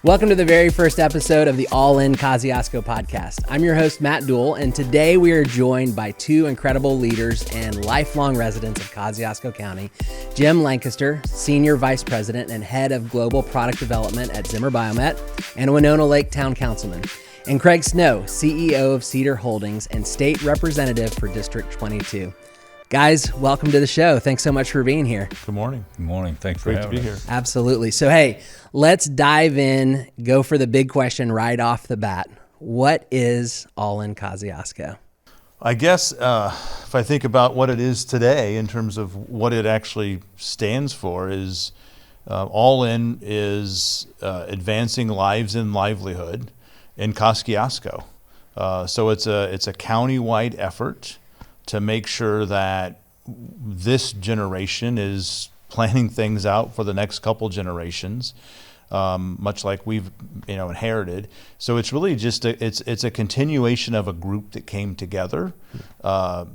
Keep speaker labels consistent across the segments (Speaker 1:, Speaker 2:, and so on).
Speaker 1: Welcome to the very first episode of the ALL IN Kosciusko podcast. I'm your host, Matt Deuel, and today we are joined by two incredible leaders and lifelong residents of Kosciusko County, Jim Lancaster, Senior Vice President and Head of Global Product Development at Zimmer Biomet, and Winona Lake Town Councilman, and Craig Snow, CEO of Cedar Holdings and State Representative for District 22. Guys, welcome to the show. Thanks so much for being here.
Speaker 2: Good morning.
Speaker 3: Good morning. Thanks for having us.
Speaker 2: Great to be here.
Speaker 1: Absolutely. So, hey, let's dive in, go for the big question right off the bat. What is ALL IN Kosciusko?
Speaker 2: I guess if I think about what it is today in terms of what it actually stands for is ALL IN is advancing lives and livelihood in Kosciusko. So it's a county-wide effort to make sure that this generation is planning things out for the next couple generations, much like we've inherited. So it's really just it's a continuation of a group that came together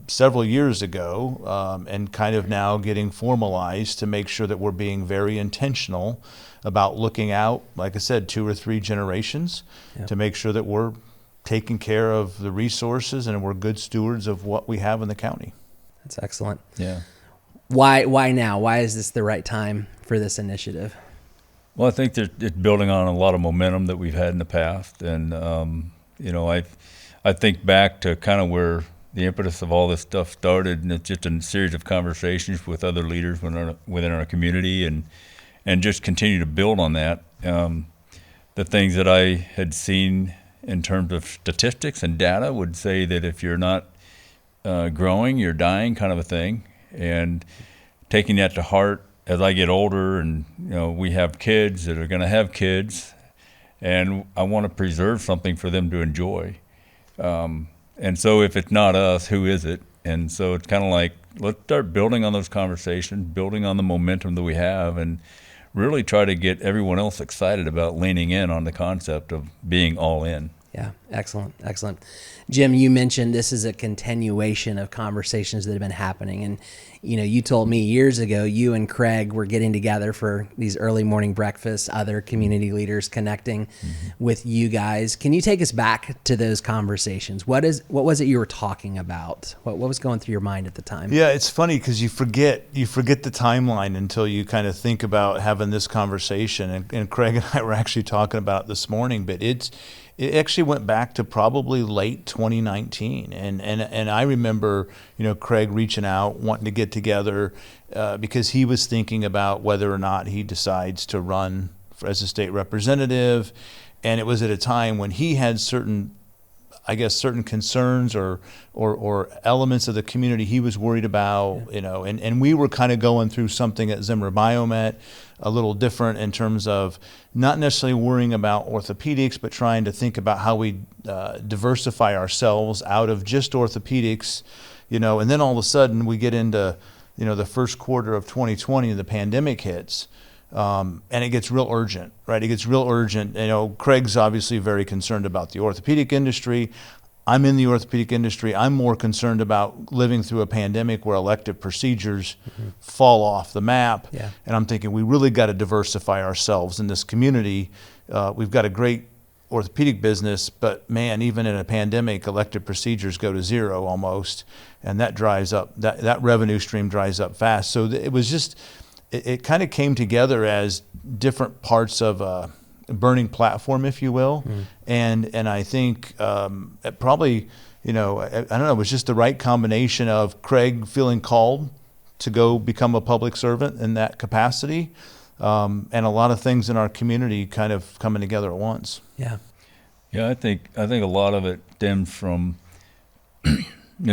Speaker 2: several years ago and kind of now getting formalized to make sure that we're being very intentional about looking out, like I said, 2 or 3 generations to make sure that we're taking care of the resources and we're good stewards of what we have in the county.
Speaker 1: That's excellent.
Speaker 3: Yeah.
Speaker 1: Why now? Why is this the right time for this initiative?
Speaker 3: Well, I think it's building on a lot of momentum that we've had in the past. And, I think back to kind of where the impetus of all this stuff started, and it's just a series of conversations with other leaders within our community and just continue to build on that. The things that I had seen in terms of statistics and data would say that if you're not growing, you're dying, kind of a thing. And taking that to heart as I get older, and we have kids that are going to have kids, and I want to preserve something for them to enjoy. And so if it's not us, who is it? And so it's kind of like, let's start building on those conversations, building on the momentum that we have, and really try to get everyone else excited about leaning in on the concept of being all in.
Speaker 1: Yeah, excellent. Jim, you mentioned this is a continuation of conversations that have been happening. And, you told me years ago, you and Craig were getting together for these early morning breakfasts, other community leaders connecting with you guys. Can you take us back to those conversations? What was it you were talking about? What was going through your mind at the time?
Speaker 2: Yeah, it's funny because you forget the timeline until you kind of think about having this conversation. And Craig and I were actually talking about it this morning, but it actually went back to probably late 2019, and I remember Craig reaching out, wanting to get together because he was thinking about whether or not he decides to run as a state representative, and it was at a time when he had certain concerns or elements of the community he was worried about, and we were kind of going through something at Zimmer Biomet a little different in terms of not necessarily worrying about orthopedics, but trying to think about how we diversify ourselves out of just orthopedics, and then all of a sudden we get into, the first quarter of 2020 and the pandemic hits. And it gets real urgent, right? It gets real urgent. Craig's obviously very concerned about the orthopedic industry. I'm in the orthopedic industry. I'm more concerned about living through a pandemic where elective procedures fall off the map.
Speaker 1: Yeah.
Speaker 2: And I'm thinking we really got to diversify ourselves in this community. We've got a great orthopedic business, but man, even in a pandemic, elective procedures go to zero almost, and that dries up. That revenue stream dries up fast. So it was just. It kind of came together as different parts of a burning platform, if you will. And I think it probably, I don't know, it was just the right combination of Craig feeling called to go become a public servant in that capacity, and a lot of things in our community kind of coming together at once.
Speaker 1: Yeah.
Speaker 3: Yeah, I think a lot of it stems from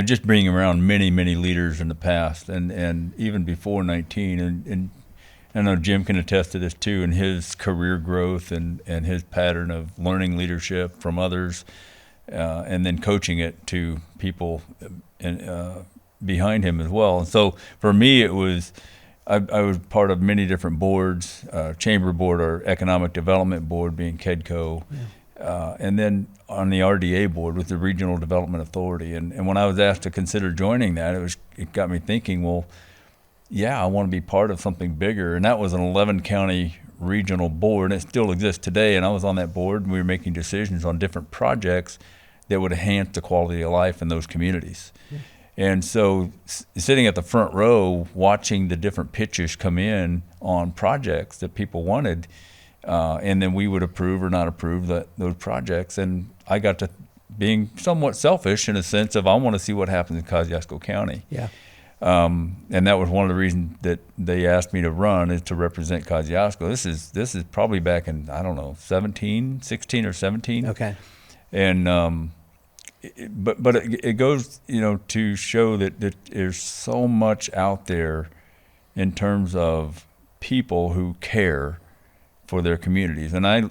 Speaker 3: just being around many leaders in the past, and even before 19, and I know Jim can attest to this too, in his career growth and his pattern of learning leadership from others, and then coaching it to people behind him as well. And so for me, it was I was part of many different boards, chamber board or economic development board, being KEDCO. And then on the RDA board with the Regional Development Authority. And when I was asked to consider joining that, it got me thinking, well, yeah, I want to be part of something bigger. And that was an 11-county regional board, and it still exists today, and I was on that board, and we were making decisions on different projects that would enhance the quality of life in those communities. Yeah. And so sitting at the front row, watching the different pitches come in on projects that people wanted, and then we would approve or not approve those projects. And I got to being somewhat selfish in a sense of I want to see what happens in Kosciusko County. Yeah. And that was one of the reasons that they asked me to run, is to represent Kosciusko. This is probably back in, I don't know, 16 or 17.
Speaker 1: Okay.
Speaker 3: And but it goes, to show that there's so much out there in terms of people who care for their communities. And I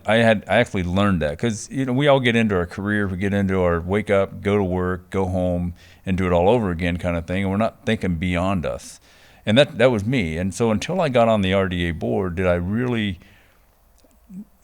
Speaker 3: actually learned that because, we all get into our career, we get into our wake up, go to work, go home, and do it all over again kind of thing, and we're not thinking beyond us. And that was me. And so until I got on the RDA board, did I really,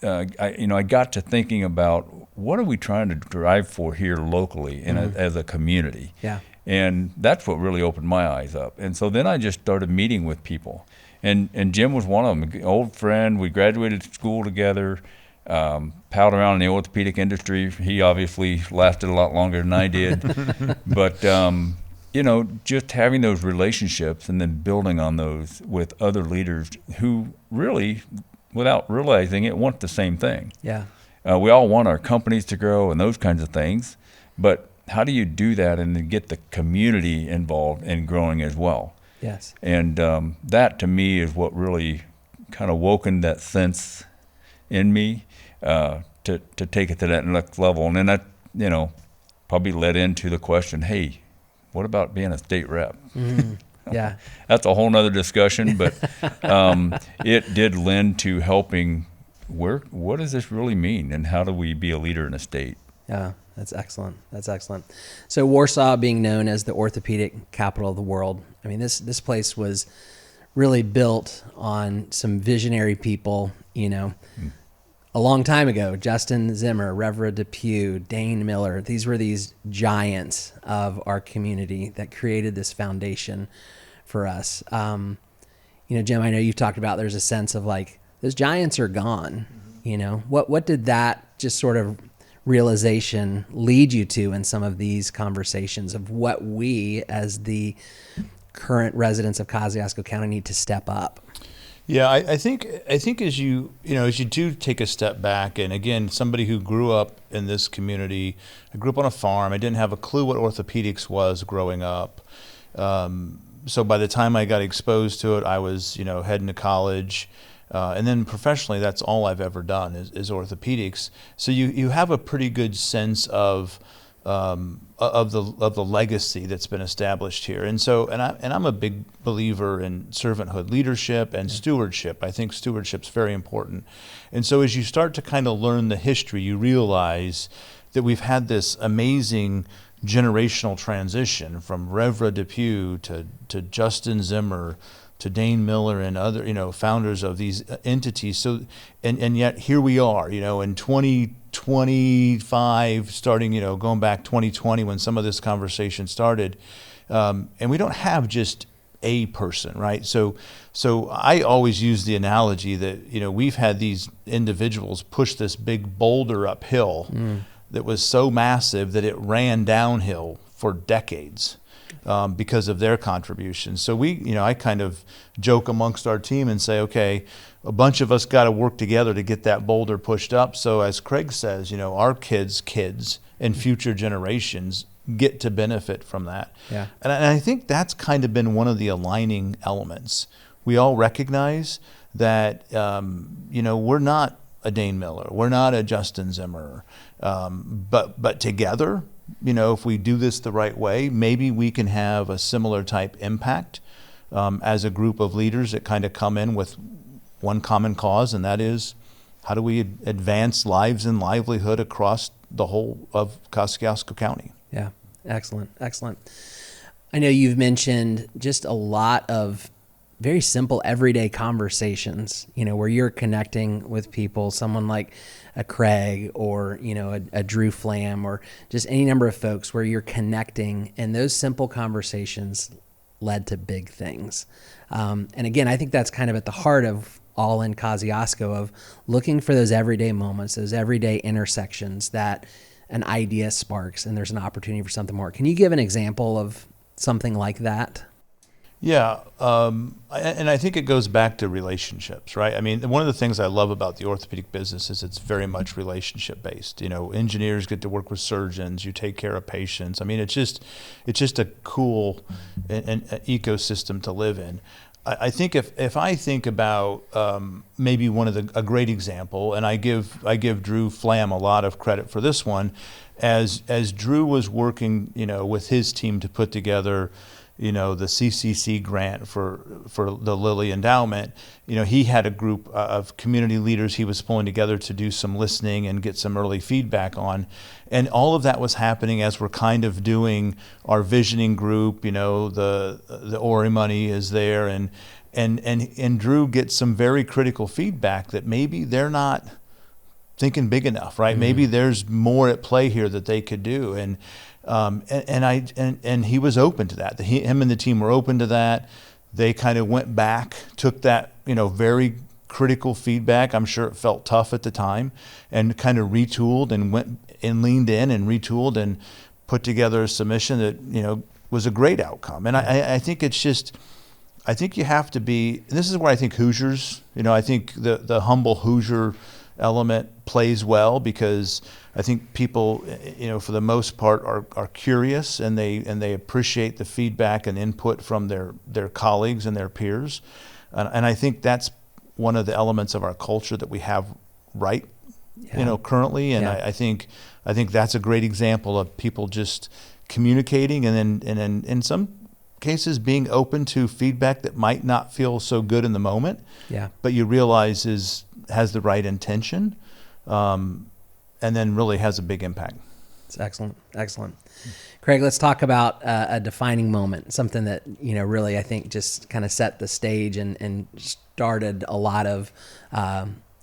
Speaker 3: I got to thinking about what are we trying to drive for here locally as a community. Yeah. And that's what really opened my eyes up. And so then I just started meeting with people. And Jim was one of them, an old friend. We graduated school together, palled around in the orthopedic industry. He obviously lasted a lot longer than I did. But, just having those relationships and then building on those with other leaders who really, without realizing it, want the same thing. Yeah. We all want our companies to grow and those kinds of things. But how do you do that and then get the community involved in growing as well? Yes. And that to me is what really kind of woken that sense in me to take it to that next level. And then that, probably led into the question, hey, what about being a state rep? Mm-hmm. Yeah. That's a whole nother discussion, but it did lend to helping what does this really mean and how do we be a leader in a state?
Speaker 1: Yeah. That's excellent. That's excellent. So Warsaw being known as the orthopedic capital of the world, I mean, this place was really built on some visionary people, a long time ago. Justin Zimmer, Reverend Depew, Dane Miller, these were these giants of our community that created this foundation for us. Jim, I know you've talked about there's a sense of like, those giants are gone. What did that just sort of realization lead you to in some of these conversations of what we as the current residents of Kosciusko County need to step up?
Speaker 2: Yeah, I think as you do take a step back, and again, somebody who grew up in this community, I grew up on a farm. I didn't have a clue what orthopedics was growing up. So by the time I got exposed to it, I was heading to college. And then professionally, that's all I've ever done is orthopedics. So you have a pretty good sense of the legacy that's been established here. And so I'm a big believer in servanthood leadership and stewardship. I think stewardship's very important. And so as you start to kind of learn the history, you realize that we've had this amazing generational transition from Reverend Depew to Justin Zimmer to Dane Miller and other, founders of these entities. So, and yet here we are, in 2025, starting, going back 2020 when some of this conversation started, and we don't have just a person, right? So I always use the analogy that, we've had these individuals push this big boulder uphill that was so massive that it ran downhill for decades. Because of their contributions. So I kind of joke amongst our team and say, okay, a bunch of us got to work together to get that boulder pushed up. So as Craig says, our kids and future generations get to benefit from that. Yeah. And I think that's kind of been one of the aligning elements. We all recognize that, we're not a Dane Miller, we're not a Justin Zimmer, but together, if we do this the right way, maybe we can have a similar type impact as a group of leaders that kind of come in with one common cause, and that is how do we advance lives and livelihood across the whole of Kosciusko County.
Speaker 1: Yeah, excellent. I know you've mentioned just a lot of very simple everyday conversations, where you're connecting with people, someone like a Craig or, a Drew Flam or just any number of folks where you're connecting, and those simple conversations led to big things. And again, I think that's kind of at the heart of All in Kosciusko, of looking for those everyday moments, those everyday intersections that an idea sparks and there's an opportunity for something more. Can you give an example of something like that?
Speaker 2: Yeah, and I think it goes back to relationships, right? I mean, one of the things I love about the orthopedic business is it's very much relationship based. You know, engineers get to work with surgeons. You take care of patients. I mean, it's just a cool an ecosystem to live in. I think if I think about maybe a great example, and I give Drew Flam a lot of credit for this one, as Drew was working, you know, with his team to put together, you know, the CCC grant for the Lilly Endowment. You know, he had a group of community leaders he was pulling together to do some listening and get some early feedback on. And all of that was happening as we're kind of doing our visioning group. You know, the Ori money is there, and Drew gets some very critical feedback that maybe they're not thinking big enough, right? Mm-hmm. Maybe there's more at play here that they could do. And he was open to that. Him and the team were open to that. They kind of went back, took that, you know, very critical feedback. I'm sure it felt tough at the time, and kind of retooled and went and leaned in and retooled and put together a submission that, you know, was a great outcome. And I think it's just, I think you have to be, and this is where I think Hoosiers, you know, I think the humble Hoosier element plays well, because I think people, you know, for the most part are curious, and they appreciate the feedback and input from their colleagues and their peers. And I think that's one of the elements of our culture that we have right, you know, currently. And I think that's a great example of people just communicating, and then in some cases being open to feedback that might not feel so good in the moment, but you realize has the right intention, and then really has a big impact.
Speaker 1: It's excellent. Craig, let's talk about a defining moment, something that, you know, really I think just kind of set the stage and started a lot of,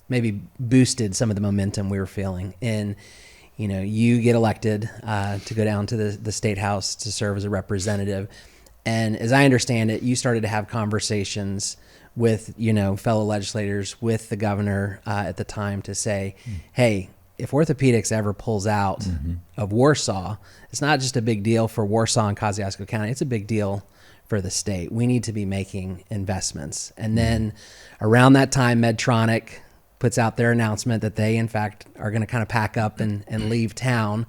Speaker 1: maybe boosted some of the momentum we were feeling. And, you know, you get elected to go down to the State House to serve as a representative. And as I understand it, you started to have conversations with, you know, fellow legislators, with the governor at the time, to say, hey, if orthopedics ever pulls out of Warsaw, it's not just a big deal for Warsaw and Kosciusko County, it's a big deal for the state. We need to be making investments. And then around that time, Medtronic puts out their announcement that they, in fact, are going to kind of pack up and leave town,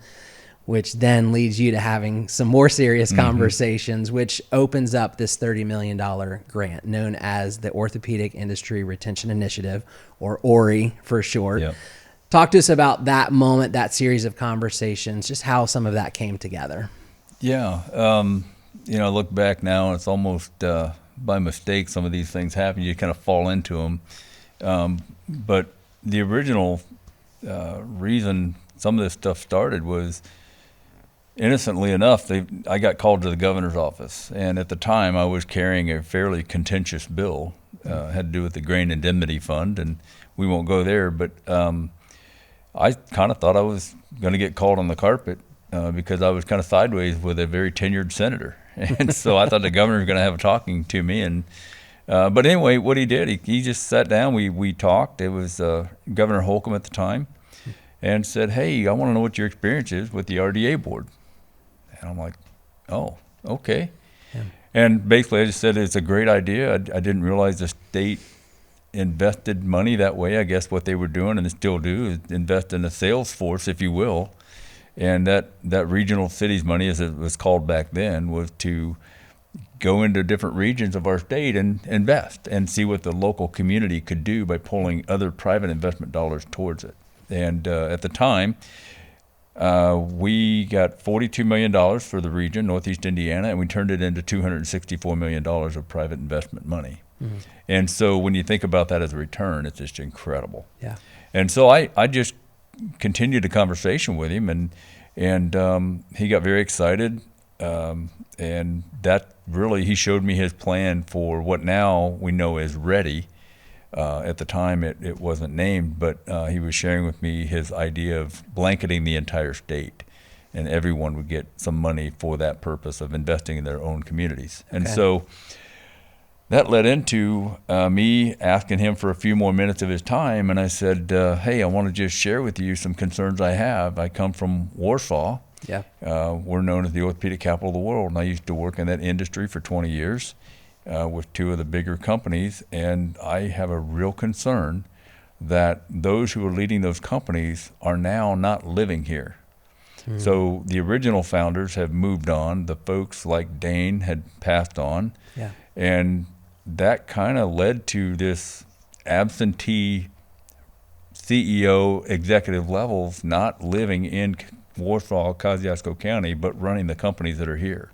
Speaker 1: which then leads you to having some more serious conversations, which opens up this $30 million grant known as the Orthopedic Industry Retention Initiative, or ORI for short. Yep. Talk to us about that moment, that series of conversations, just how some of that came together.
Speaker 3: Yeah. You know, I look back now, and it's almost by mistake some of these things happen. You kind of fall into them. But the original reason some of this stuff started was, innocently enough, I got called to the governor's office. And at the time, I was carrying a fairly contentious bill. Had to do with the Grain Indemnity Fund, and we won't go there. But I kind of thought I was going to get called on the carpet because I was kind of sideways with a very tenured senator. And so I thought the governor was going to have a talking to me. And but anyway, what he did, he just sat down. We talked. It was Governor Holcomb at the time, and said, hey, I want to know what your experience is with the RDA board. And I'm like, oh, okay. Yeah. And basically I just said it's a great idea. I didn't realize the state invested money that way. I guess what they were doing, and they still do, is invest in a sales force, if you will. And that regional cities money, as it was called back then, was to go into different regions of our state and invest and see what the local community could do by pulling other private investment dollars towards it. And at the time, we got $42 million for the region, Northeast Indiana, and we turned it into $264 million of private investment money. And so when you think about that as a return, it's just incredible. Yeah. And so I just continued the conversation with him, and he got very excited. And that really, he showed me his plan for what now we know as READY. At the time, it wasn't named, but he was sharing with me his idea of blanketing the entire state, and everyone would get some money for that purpose of investing in their own communities. And so that led into me asking him for a few more minutes of his time. And I said, hey, I want to just share with you some concerns I have. I come from Warsaw.
Speaker 1: Yeah.
Speaker 3: We're known as the orthopedic capital of the world. And I used to work in that industry for 20 years with two of the bigger companies. And I have a real concern that those who are leading those companies are now not living here. So the original founders have moved on. The folks like Dane had passed on.
Speaker 1: Yeah.
Speaker 3: And that kind of led to this absentee CEO executive levels not living in Warsaw, Kosciusko County, but running the companies that are here.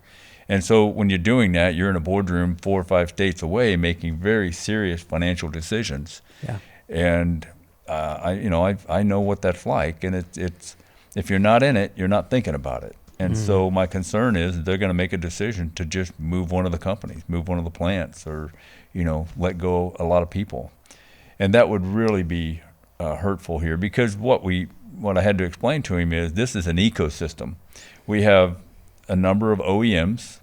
Speaker 3: And so when you're doing that, you're in a boardroom 4 or 5 states away making very serious financial decisions.
Speaker 1: Yeah.
Speaker 3: And I know what that's like, and it's if you're not in it, you're not thinking about it. And so my concern is they're going to make a decision to just move one of the companies, move one of the plants, or let go a lot of people, and that would really be hurtful here, because what I had to explain to him is this is an ecosystem. We have a number of OEMs,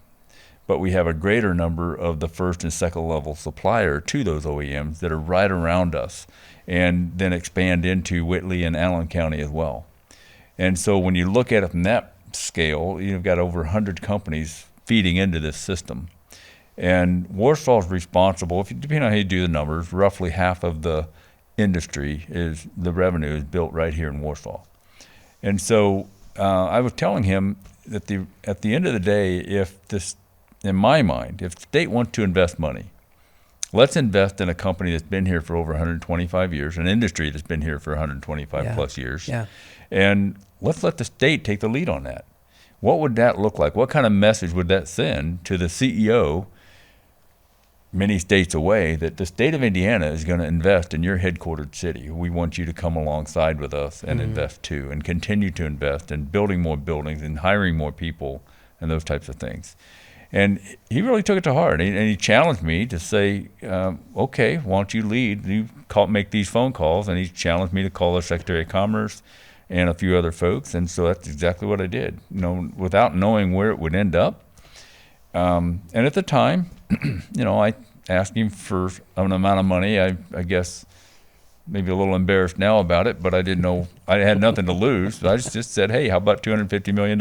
Speaker 3: but we have a greater number of the first and second level supplier to those OEMs that are right around us, and then expand into Whitley and Allen County as well. And so when you look at it from that scale, you've got over 100 companies feeding into this system. And Warsaw is responsible, depending on how you do the numbers, roughly half of the industry the revenue is built right here in Warsaw. And so I was telling him that at the end of the day, in my mind, if the state wants to invest money, let's invest in a company that's been here for over 125 years, an industry that's been here for 125 plus years.
Speaker 1: Yeah.
Speaker 3: And let's let the state take the lead on that. What would that look like? What kind of message would that send to the CEO many states away that the state of Indiana is going to invest in your headquartered city? We want you to come alongside with us and invest too, and continue to invest in building more buildings and hiring more people and those types of things. And he really took it to heart, and he challenged me to say, okay, why don't you lead? Make these phone calls, and he challenged me to call the Secretary of Commerce and a few other folks, and so that's exactly what I did, without knowing where it would end up. And at the time, I asked him for an amount of money. I guess maybe a little embarrassed now about it, but I didn't know. I had nothing to lose. So I just said, hey, how about $250 million?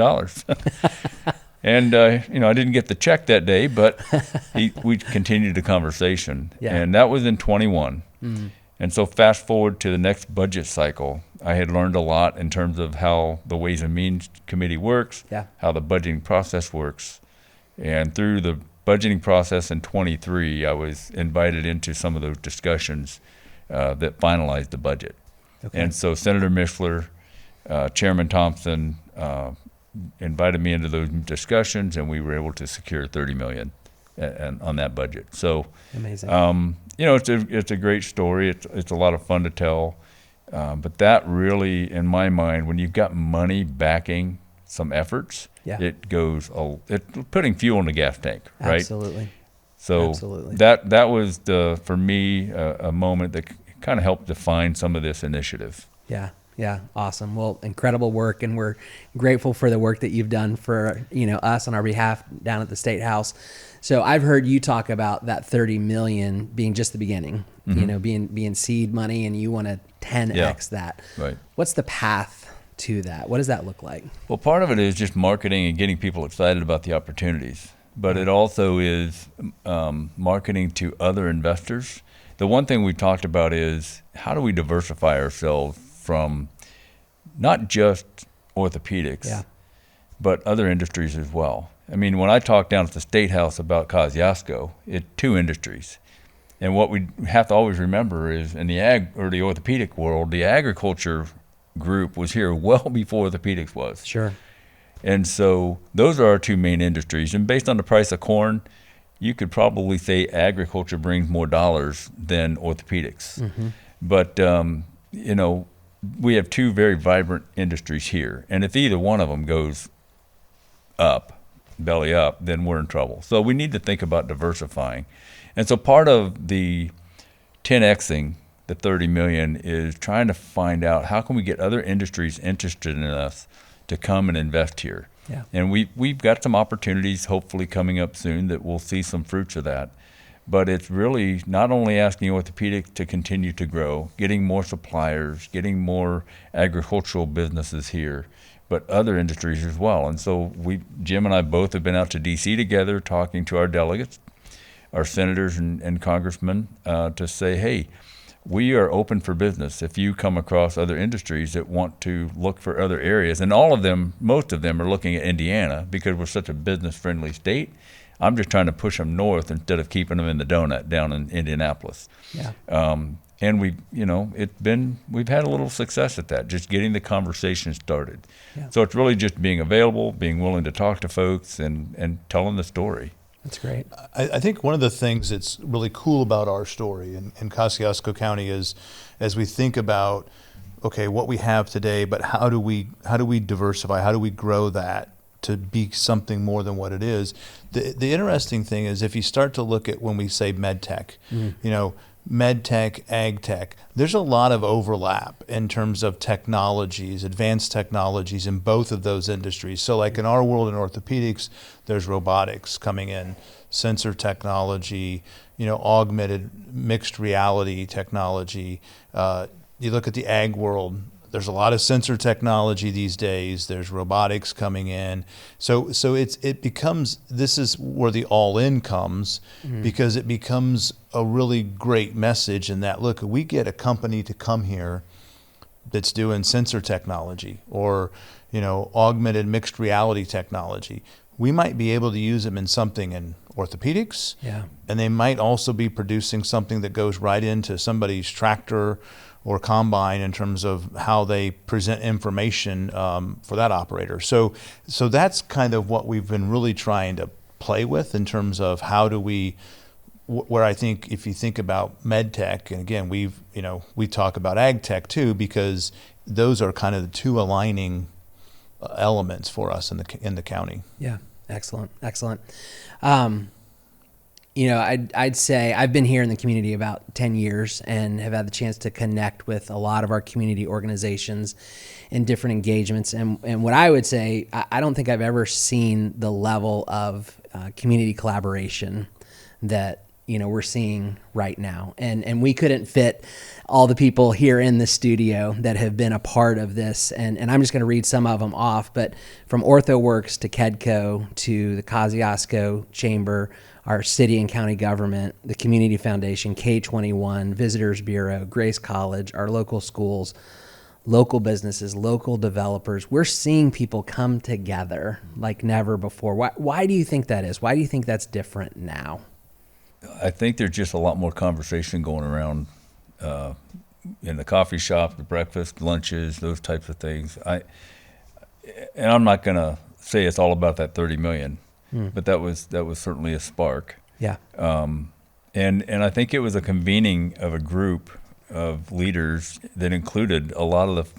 Speaker 3: And, I didn't get the check that day, but we continued the conversation.
Speaker 1: Yeah.
Speaker 3: And that was in 21. And so fast forward to the next budget cycle, I had learned a lot in terms of how the Ways and Means Committee works, how the budgeting process works. And through the budgeting process in 23, I was invited into some of those discussions that finalized the budget. Okay. And so Senator Mishler, Chairman Thompson, invited me into those discussions, and we were able to secure $30 million on that budget. So,
Speaker 1: amazing.
Speaker 3: It's a great story. It's a lot of fun to tell, but that really, in my mind, when you've got money backing some efforts, it's putting fuel in the gas tank, right?
Speaker 1: Absolutely.
Speaker 3: So
Speaker 1: absolutely.
Speaker 3: that was for me a moment that kind of helped define some of this initiative.
Speaker 1: Yeah, awesome. Well, incredible work, and we're grateful for the work that you've done for us on our behalf down at the State House. So I've heard you talk about that 30 million being just the beginning, being seed money, and you want to 10x that. Right. What's the path to that? What does that look like?
Speaker 3: Well, part of it is just marketing and getting people excited about the opportunities, but it also is marketing to other investors. The one thing we talked about is how do we diversify ourselves from not just orthopedics, but other industries as well. I mean, when I talk down at the State House about Kosciusko, it's 2 industries. And what we have to always remember is in the orthopedic world, the agriculture group was here well before orthopedics was.
Speaker 1: Sure.
Speaker 3: And so those are our 2 main industries. And based on the price of corn, you could probably say agriculture brings more dollars than orthopedics. But, we have 2 very vibrant industries here. And if either one of them goes up, belly up, then we're in trouble. So we need to think about diversifying. And so part of the 10xing the 30 million is trying to find out how can we get other industries interested in us to come and invest here. And we've got some opportunities hopefully coming up soon that we'll see some fruits of that. but it's really not only asking orthopedics to continue to grow, getting more suppliers, getting more agricultural businesses here, but other industries as well. And so Jim and I both have been out to D.C. together talking to our delegates, our senators and congressmen, to say, hey, we are open for business if you come across other industries that want to look for other areas. And most of them are looking at Indiana because we're such a business-friendly state. I'm just trying to push them north instead of keeping them in the donut down in Indianapolis.
Speaker 1: Yeah.
Speaker 3: And we've had a little success at that, just getting the conversation started.
Speaker 1: Yeah.
Speaker 3: So it's really just being available, being willing to talk to folks and telling the story.
Speaker 1: That's great.
Speaker 2: I think one of the things that's really cool about our story in Kosciusko County is, as we think about, okay, what we have today, but how do we diversify? How do we grow that to be something more than what it is? The interesting thing is, if you start to look at when we say med tech, med tech, ag tech, there's a lot of overlap in terms of technologies, advanced technologies in both of those industries. So like in our world in orthopedics, there's robotics coming in, sensor technology, augmented mixed reality technology. You look at the ag world, there's a lot of sensor technology these days. There's robotics coming in. So it becomes, this is where the all in comes, because it becomes a really great message in that, look, we get a company to come here that's doing sensor technology or, augmented mixed reality technology. We might be able to use them in something in orthopedics.
Speaker 1: Yeah.
Speaker 2: And they might also be producing something that goes right into somebody's tractor or combine in terms of how they present information for that operator. So that's kind of what we've been really trying to play with in terms of how do we, where I think if you think about med tech, and again, we talk about ag tech too, because those are kind of the two aligning elements for us in the county.
Speaker 1: Yeah, excellent. I'd say I've been here in the community about 10 years and have had the chance to connect with a lot of our community organizations in different engagements. And what I would say, I don't think I've ever seen the level of community collaboration that we're seeing right now. And we couldn't fit all the people here in the studio that have been a part of this. And I'm just going to read some of them off, but from OrthoWorks to KEDCO to the Kosciusko Chamber, our city and county government, the Community Foundation, K21, Visitors Bureau, Grace College, our local schools, local businesses, local developers. We're seeing people come together like never before. Why do you think that is? Why do you think that's different now?
Speaker 3: I think there's just a lot more conversation going around in the coffee shop, the breakfast, lunches, those types of things. And I'm not going to say it's all about that 30 million. But that was certainly a spark.
Speaker 1: Yeah.
Speaker 3: And I think it was a convening of a group of leaders that included a lot of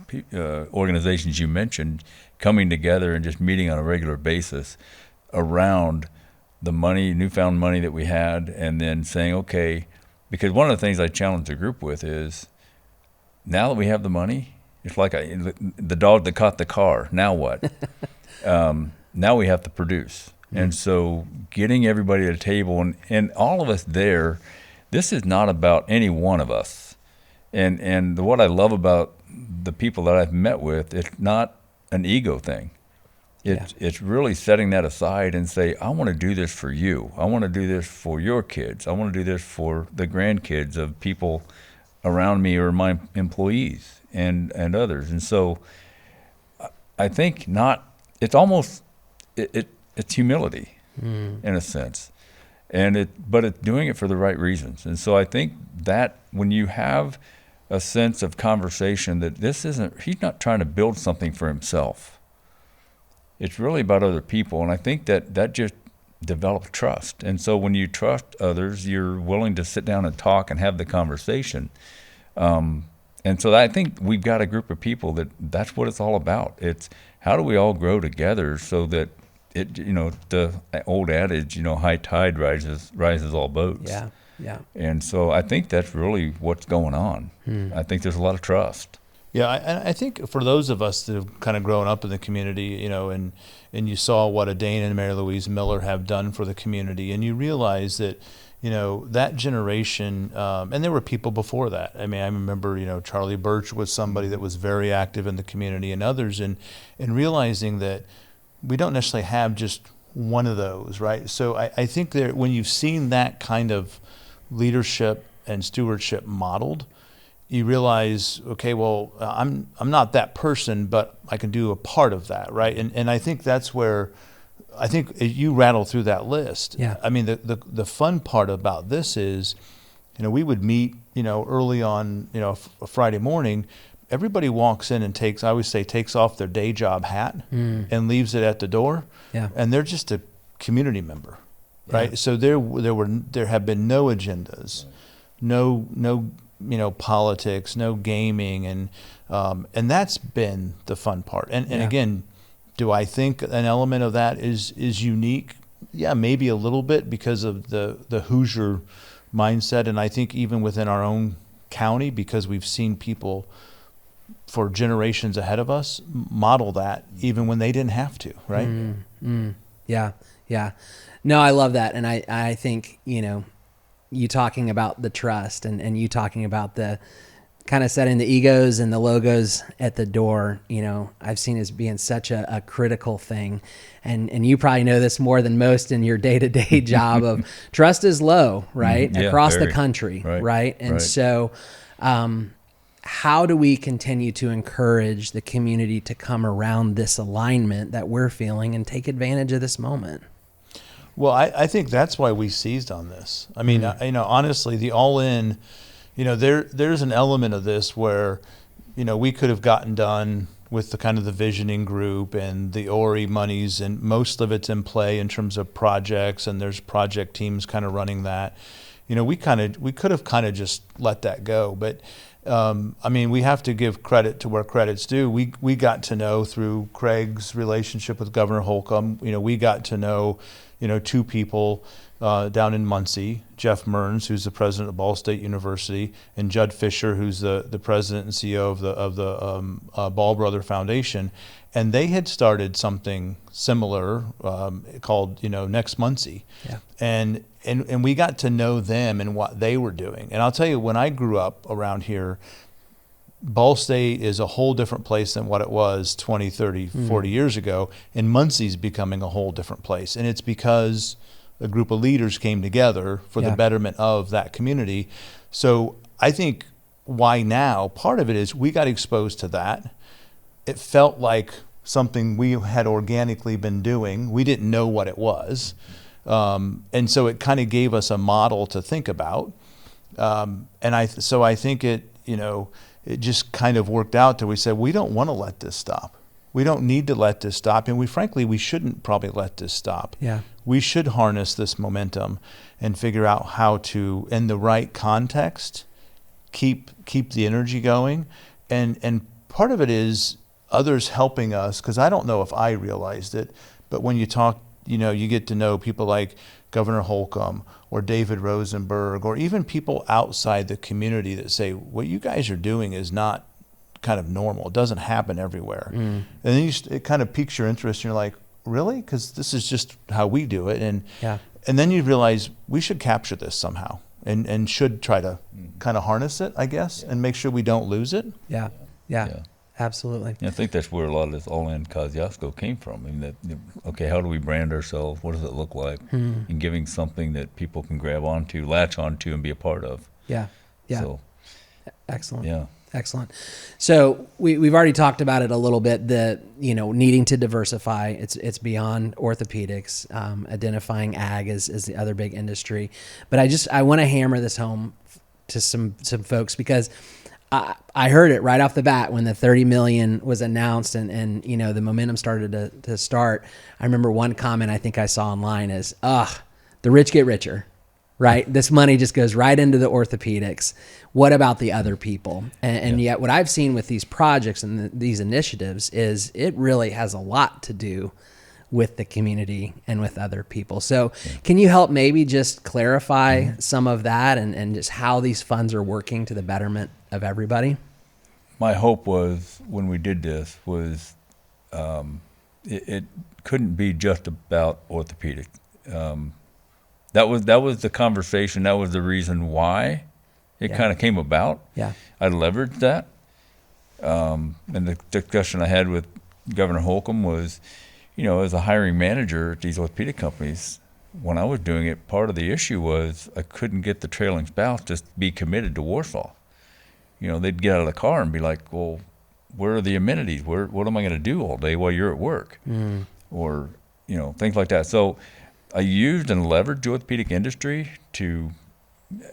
Speaker 3: the organizations you mentioned coming together and just meeting on a regular basis around the newfound money that we had, and then saying, okay, because one of the things I challenged the group with is, now that we have the money, it's like the dog that caught the car. Now what? Now we have to produce. And so getting everybody at a table and all of us there, this is not about any one of us. And what I love about the people that I've met with, it's not an ego thing. It's really setting that aside and say, I want to do this for you. I want to do this for your kids. I want to do this for the grandkids of people around me or my employees and others. And so I think it's almost, it's humility in a sense, but it's doing it for the right reasons. And so I think that when you have a sense of conversation that he's not trying to build something for himself. It's really about other people. And I think that just develops trust. And so when you trust others, you're willing to sit down and talk and have the conversation. And so I think we've got a group of people that's what it's all about. It's how do we all grow together so that the old adage, high tide rises all boats.
Speaker 1: Yeah.
Speaker 3: And so I think that's really what's going on. I think there's a lot of trust.
Speaker 2: Yeah, I think for those of us that have kind of grown up in the community, and you saw what a Dane and Mary Louise Miller have done for the community, and you realize that, that generation, and there were people before that. I mean, I remember, Charlie Birch was somebody that was very active in the community, and others, and realizing that we don't necessarily have just one of those, right? So I think that when you've seen that kind of leadership and stewardship modeled, you realize, okay, well, I'm not that person, but I can do a part of that, right? And I think that's where I think you rattle through that list.
Speaker 1: Yeah.
Speaker 2: I mean, the fun part about this is, we would meet, early on, a Friday morning. Everybody walks in and takes off their day job hat and leaves it at the door.
Speaker 1: Yeah.
Speaker 2: And they're just a community member, right? Yeah. So there have been no agendas, no politics, no gaming, and that's been the fun part. And again, do I think an element of that is unique? Yeah, maybe a little bit because of the Hoosier mindset, and I think even within our own county, because we've seen people for generations ahead of us model that even when they didn't have to, right?
Speaker 1: Yeah. No, I love that. And I think, you talking about the trust and you talking about the kind of setting the egos and the logos at the door, I've seen as being such a critical thing. And you probably know this more than most in your day-to-day job of trust is low, right?
Speaker 3: Yeah,
Speaker 1: across the country, right? And so, how do we continue to encourage the community to come around this alignment that we're feeling and take advantage of this moment?
Speaker 2: Well, I think that's why we seized on this. I mean, honestly, the All In, there's an element of this where, we could have gotten done with the kind of the visioning group and the ORI monies, and most of it's in play in terms of projects, and there's project teams kind of running that. We could have kind of just let that go, but we have to give credit to where credit's due. We got to know through Craig's relationship with Governor Holcomb. We got to know, two people down in Muncie, Jeff Mearns, who's the president of Ball State University, and Judd Fisher, who's the president and CEO of the Ball Brother Foundation, and they had started something similar called Next Muncie, and we got to know them and what they were doing. And I'll tell you, when I grew up around here, Ball State is a whole different place than what it was 20, 30, 40 years ago, and Muncie's becoming a whole different place. And it's because a group of leaders came together for the betterment of that community. So I think why now, part of it is we got exposed to that. It felt like something we had organically been doing. We didn't know what it was. And so it kind of gave us a model to think about. So I think it just kind of worked out that we said, we don't want to let this stop. We don't need to let this stop. And we shouldn't probably let this stop.
Speaker 1: Yeah.
Speaker 2: We should harness this momentum and figure out how to, in the right context, keep the energy going. And part of it is others helping us, because I don't know if I realized it, but when you talk, you get to know people like Governor Holcomb or David Rosenberg, or even people outside the community that say, what you guys are doing is not kind of normal. It doesn't happen everywhere. And then it kind of piques your interest, and you're like, really? Because this is just how we do it. And then you realize we should capture this somehow and should try to kind of harness it, I guess, and make sure we don't lose it.
Speaker 1: Yeah. Absolutely.
Speaker 3: I think that's where a lot of this All In Kosciusko came from. I mean, okay, how do we brand ourselves? What does it look like? And giving something that people can grab onto, latch onto, and be a part of.
Speaker 1: Yeah.
Speaker 3: So,
Speaker 1: excellent.
Speaker 3: Yeah.
Speaker 1: Excellent. So we've already talked about it a little bit, needing to diversify. It's beyond orthopedics, identifying ag as the other big industry. But I want to hammer this home to some folks, because I heard it right off the bat when the 30 million was announced and the momentum started to start. I remember one comment I think I saw online is, the rich get richer, right? This money just goes right into the orthopedics. What about the other people? And yet what I've seen with these projects and these initiatives is it really has a lot to do with the community and with other people. So can you help maybe just clarify some of that and just how these funds are working to the betterment of everybody?
Speaker 3: my hope was when we did this was it couldn't be just about orthopedic. That was the conversation. That was the reason why it kind of came about.
Speaker 1: Yeah.
Speaker 3: I leveraged that. And the discussion I had with Governor Holcomb was, as a hiring manager at these orthopedic companies, when I was doing it, part of the issue was I couldn't get the trailing spouse to be committed to Warsaw. They'd get out of the car and be like, well, where are the amenities? What am I going to do all day while you're at work? Or, things like that. So I used and leveraged the orthopedic industry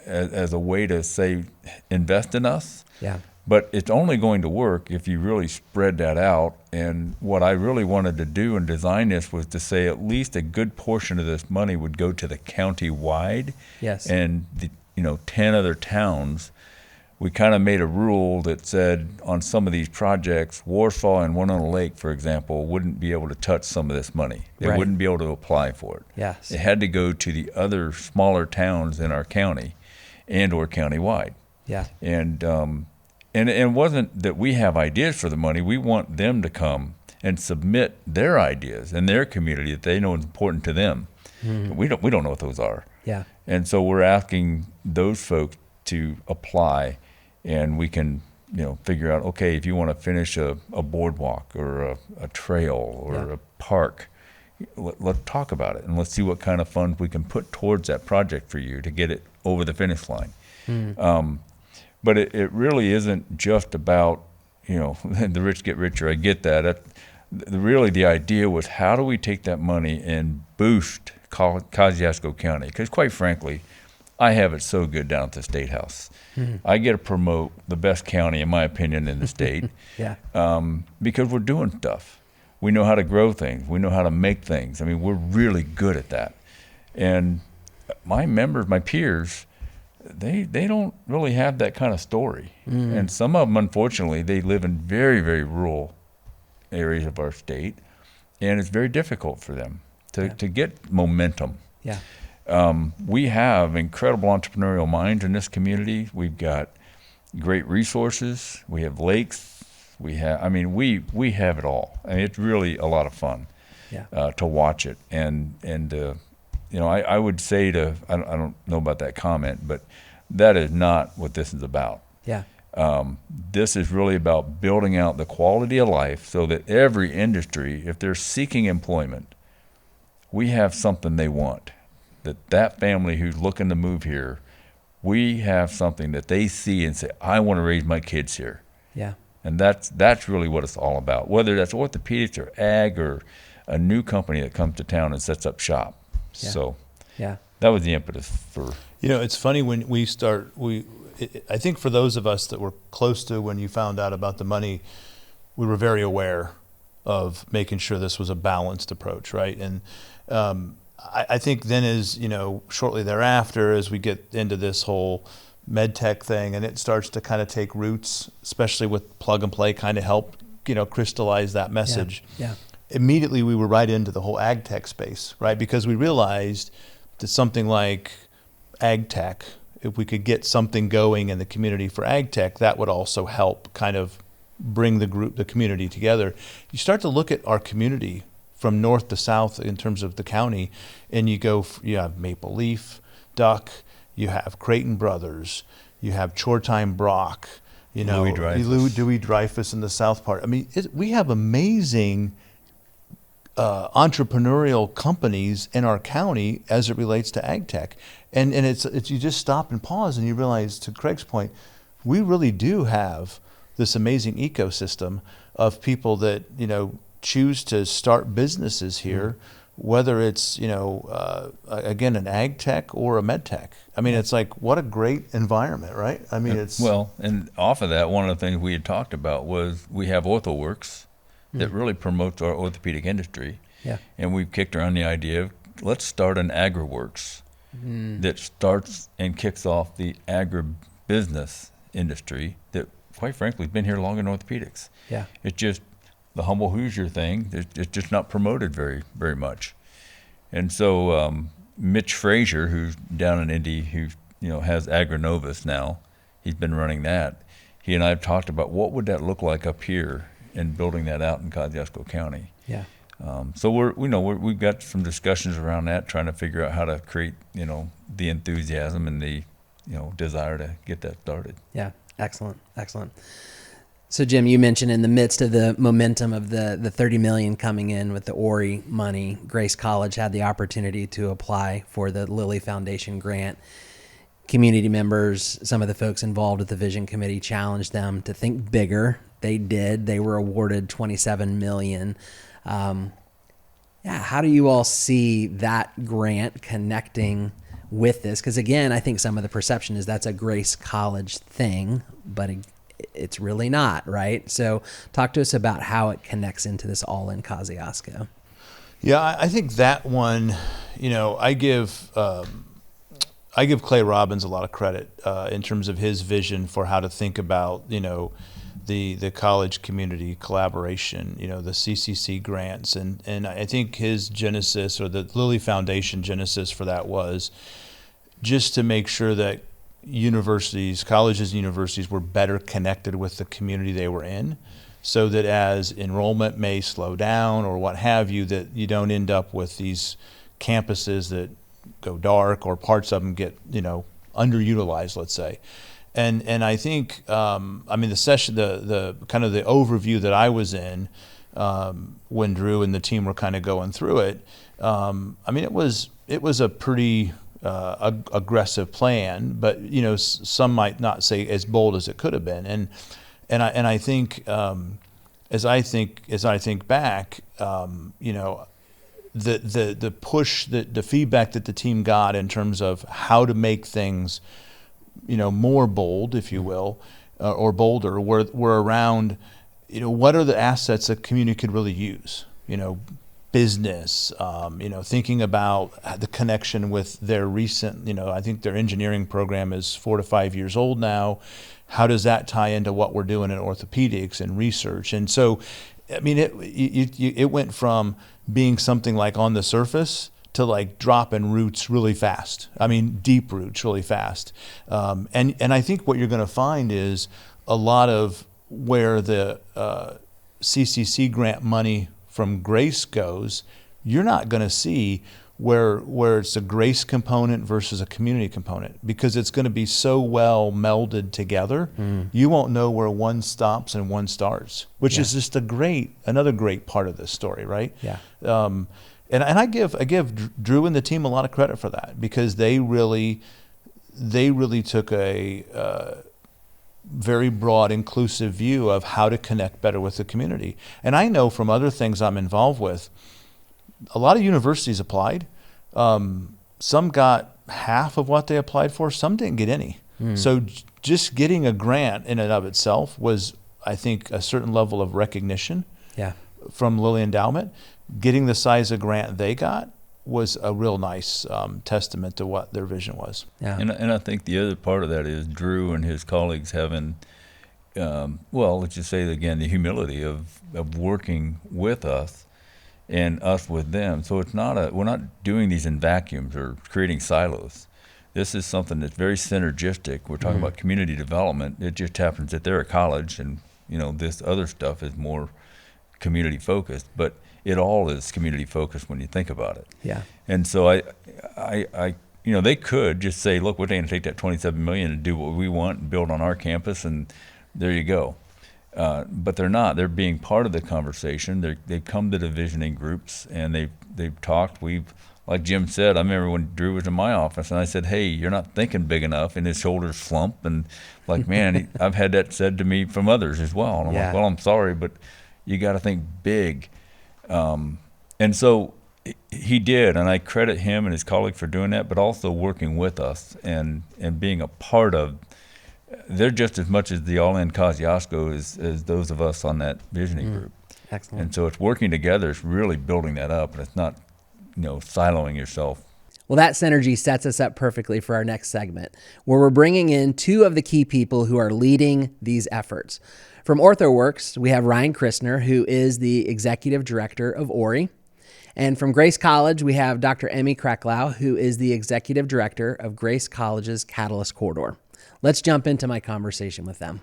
Speaker 3: as a way to say, invest in us.
Speaker 1: Yeah.
Speaker 3: But it's only going to work if you really spread that out. And what I really wanted to do and design this was to say at least a good portion of this money would go to the county-wide.
Speaker 1: Yes.
Speaker 3: And, 10 other towns. We kind of made a rule that said on some of these projects, Warsaw and Winona Lake, for example, wouldn't be able to touch some of this money. They
Speaker 1: Right.
Speaker 3: wouldn't be able to apply for it.
Speaker 1: Yes.
Speaker 3: It had to go to the other smaller towns in our county and or county-wide.
Speaker 1: Yeah.
Speaker 3: And it wasn't that we have ideas for the money. We want them to come and submit their ideas in their community that they know is important to them. But we don't know what those are.
Speaker 1: Yeah.
Speaker 3: And so we're asking those folks to apply, and we can figure out, okay, if you want to finish a boardwalk or a trail or a park, let's talk about it and let's see what kind of funds we can put towards that project for you to get it over the finish line. But it really isn't just about the rich get richer. I get that. Really the idea was, how do we take that money and boost Kosciusko County? Because quite frankly, I have it so good down at the State House. I get to promote the best county, in my opinion, in the state.
Speaker 1: Yeah.
Speaker 3: Because we're doing stuff. We know how to grow things. We know how to make things. I mean, we're really good at that. And my members, my peers, they don't really have that kind of story. And some of them, unfortunately, they live in very, very rural areas of our state, and it's very difficult for them to get momentum.
Speaker 1: Yeah.
Speaker 3: We have incredible entrepreneurial minds in this community. We've got great resources. We have lakes. We have it all. I mean, it's really a lot of fun to watch it. And I would say I don't know about that comment, but that is not what this is about.
Speaker 1: Yeah.
Speaker 3: This is really about building out the quality of life so that every industry, if they're seeking employment, we have something they want. That family who's looking to move here, we have something that they see and say, I want to raise my kids here.
Speaker 1: Yeah.
Speaker 3: And that's really what it's all about, whether that's orthopedics or ag or a new company that comes to town and sets up shop.
Speaker 1: Yeah.
Speaker 3: So
Speaker 1: that
Speaker 3: was the impetus for.
Speaker 2: It's funny when we start, I think for those of us that were close to when you found out about the money, we were very aware of making sure this was a balanced approach, right? And I think then shortly thereafter, as we get into this whole med tech thing and it starts to kind of take roots, especially with plug and play kind of help, crystallize that message.
Speaker 1: Yeah.
Speaker 2: Immediately we were right into the whole ag tech space, right? Because we realized that something like ag tech, if we could get something going in the community for ag tech, that would also help kind of bring the community together. You start to look at our community from north to south in terms of the county, and you have Maple Leaf, Duck, you have Creighton Brothers, you have Choretime Brock, Louis Dreyfus in the south part. I mean, we have amazing entrepreneurial companies in our county as it relates to ag tech, and it's you just stop and pause and you realize, to Craig's point, we really do have this amazing ecosystem of people that choose to start businesses here, whether it's again an ag tech or a med tech. I mean, it's like, what a great environment, right? I mean, it's
Speaker 3: and off of that, one of the things we had talked about was we have OrthoWorks that really promotes our orthopedic industry.
Speaker 1: Yeah.
Speaker 3: And we've kicked around the idea of, let's start an AgriWorks that starts and kicks off the agribusiness industry that, quite frankly, has been here longer than orthopedics.
Speaker 1: Yeah.
Speaker 3: It's just the humble Hoosier thing. It's just not promoted very, very much. And so Mitch Frazier, who's down in Indy, who has AgriNovus now, he's been running that. he and I have talked about what would that look like up here and building that out in Kosciusko County.
Speaker 1: Yeah.
Speaker 3: So we've got some discussions around that, trying to figure out how to create, the enthusiasm and the, desire to get that started.
Speaker 1: Yeah. Excellent. So Jim, you mentioned in the midst of the momentum of the $30 million coming in with the ORI money, Grace College had the opportunity to apply for the Lilly Foundation grant. Community members, some of the folks involved with the vision committee challenged them to think bigger. They did. They were awarded $27 million. How do you all see that grant connecting with this? Because again, I think some of the perception is that's a Grace College thing, but it's really not, right? So talk to us about how it connects into this All in Kosciusko.
Speaker 2: Yeah, I think that one, I give Clay Robbins a lot of credit in terms of his vision for how to think about, the college community collaboration, the CCC grants. And I think his genesis, or the Lilly Foundation genesis for that, was just to make sure that colleges and universities were better connected with the community they were in, so that as enrollment may slow down or what have you, that you don't end up with these campuses that go dark or parts of them get, underutilized, let's say. And I think, the session, the kind of the overview that I was in when Drew and the team were kind of going through it, it was a pretty aggressive plan, but some might not say as bold as it could have been. And I think as I think back, the push, the feedback that the team got in terms of how to make things, more bold, if you will, or bolder, were around, what are the assets that community could really use, business, thinking about the connection with their recent, I think their engineering program is 4 to 5 years old now. How does that tie into what we're doing in orthopedics and research? And so, it went from being something like on the surface to like dropping roots really fast. Deep roots really fast. And I think what you're going to find is a lot of where the CCC grant money from Grace goes, you're not going to see where it's a Grace component versus a community component, because it's going to be so well melded together. You won't know where one stops and one starts, which is just another great part of this story, right? Yeah. And I give Drew and the team a lot of credit for that, because they really took a very broad, inclusive view of how to connect better with the community. And I know from other things I'm involved with, a lot of universities applied. Some got half of what they applied for. Some didn't get any. So just getting a grant in and of itself was, I think, a certain level of recognition from Lilly Endowment. Getting the size of grant they got was a real nice testament to what their vision was. Yeah.
Speaker 3: And I think the other part of that is Drew and his colleagues having, let's just say again, the humility of working with us and us with them. So it's we're not doing these in vacuums or creating silos. This is something that's very synergistic. We're talking about community development. It just happens that they're a college, and this other stuff is more community focused, but it all is community focused when you think about it. Yeah. And so I they could just say, look, we're going to take that $27 million and do what we want and build on our campus, and there you go. But they're not. They're being part of the conversation. They come to the visioning groups, and they've talked. Like Jim said, I remember when Drew was in my office, and I said, hey, you're not thinking big enough, and his shoulders slump, and like, man, I've had that said to me from others as well. And I'm like, well, I'm sorry, but you got to think big. And so he did, and I credit him and his colleague for doing that, but also working with us and being a part of. They're just as much as the All in Kosciusko as those of us on that visioning group. Excellent. And so it's working together. It's really building that up, and it's not, siloing yourself.
Speaker 1: Well, that synergy sets us up perfectly for our next segment, where we're bringing in two of the key people who are leading these efforts. From OrthoWorks, we have Ryan Christner, who is the executive director of ORI. And from Grace College, we have Dr. Emmy Krecklau, who is the executive director of Grace College's Catalyst Corridor. Let's jump into my conversation with them.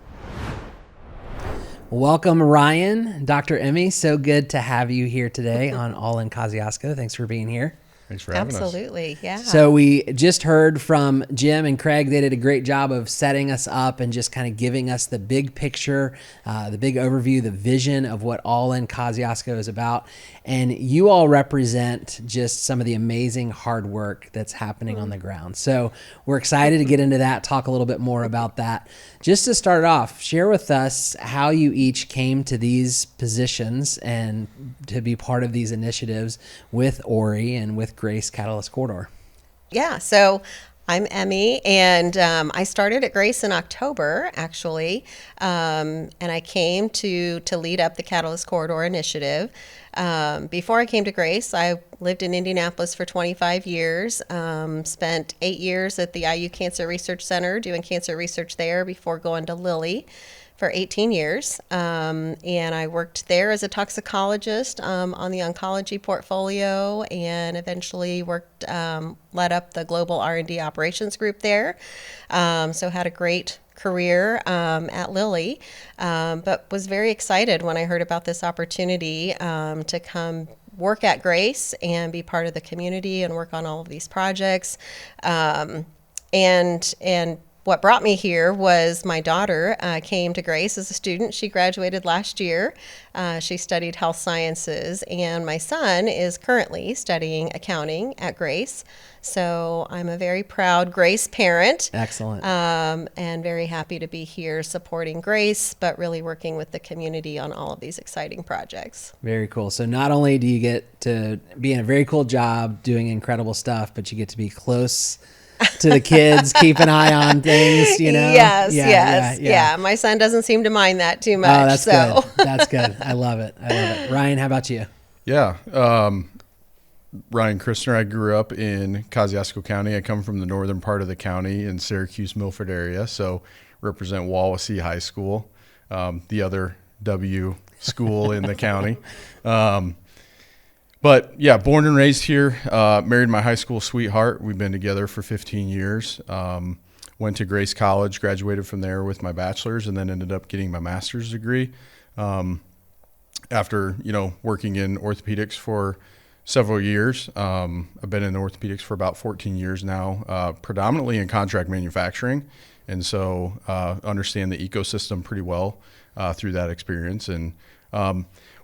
Speaker 1: Welcome, Ryan, Dr. Emmy. So good to have you here today on All in Kosciusko. Thanks for being here.
Speaker 4: Thanks for having us.
Speaker 5: Absolutely, yeah.
Speaker 1: So we just heard from Jim and Craig. They did a great job of setting us up and just kind of giving us the big picture, the big overview, the vision of what All in Kosciusko is about. And you all represent just some of the amazing hard work that's happening on the ground. So we're excited to get into that, talk a little bit more about that. Just to start off, share with us how you each came to these positions and to be part of these initiatives with Ori and with Grace Catalyst Corridor.
Speaker 5: Yeah, so I'm Emmy, and I started at Grace in October, actually, and I came to lead up the Catalyst Corridor initiative. Before I came to Grace, I lived in Indianapolis for 25 years, spent 8 years at the IU Cancer Research Center doing cancer research there before going to Lilly for 18 years, and I worked there as a toxicologist on the oncology portfolio, and eventually led up the global R&D operations group there. So had a great career at Lilly, but was very excited when I heard about this opportunity to come work at Grace and be part of the community and work on all of these projects. And what brought me here was my daughter came to Grace as a student. She graduated last year. She studied health sciences, and my son is currently studying accounting at Grace. So I'm a very proud Grace parent.
Speaker 1: Excellent.
Speaker 5: And very happy to be here supporting Grace, but really working with the community on all of these exciting projects.
Speaker 1: Very cool. So not only do you get to be in a very cool job doing incredible stuff, but you get to be close to the kids, keep an eye on things, you know?
Speaker 5: Yes. My son doesn't seem to mind that too much.
Speaker 1: Oh, that's good. That's good. I love it. Ryan, how about you?
Speaker 4: Yeah. Ryan Christner, I grew up in Kosciusko County. I come from the northern part of the county in Syracuse, Milford area, so represent Wawasee High School, the other W school in the county. But yeah, born and raised here, married my high school sweetheart. We've been together for 15 years. Went to Grace College, graduated from there with my bachelor's, and then ended up getting my master's degree. After, working in orthopedics for several years. I've been in orthopedics for about 14 years now, predominantly in contract manufacturing. And so understand the ecosystem pretty well through that experience. And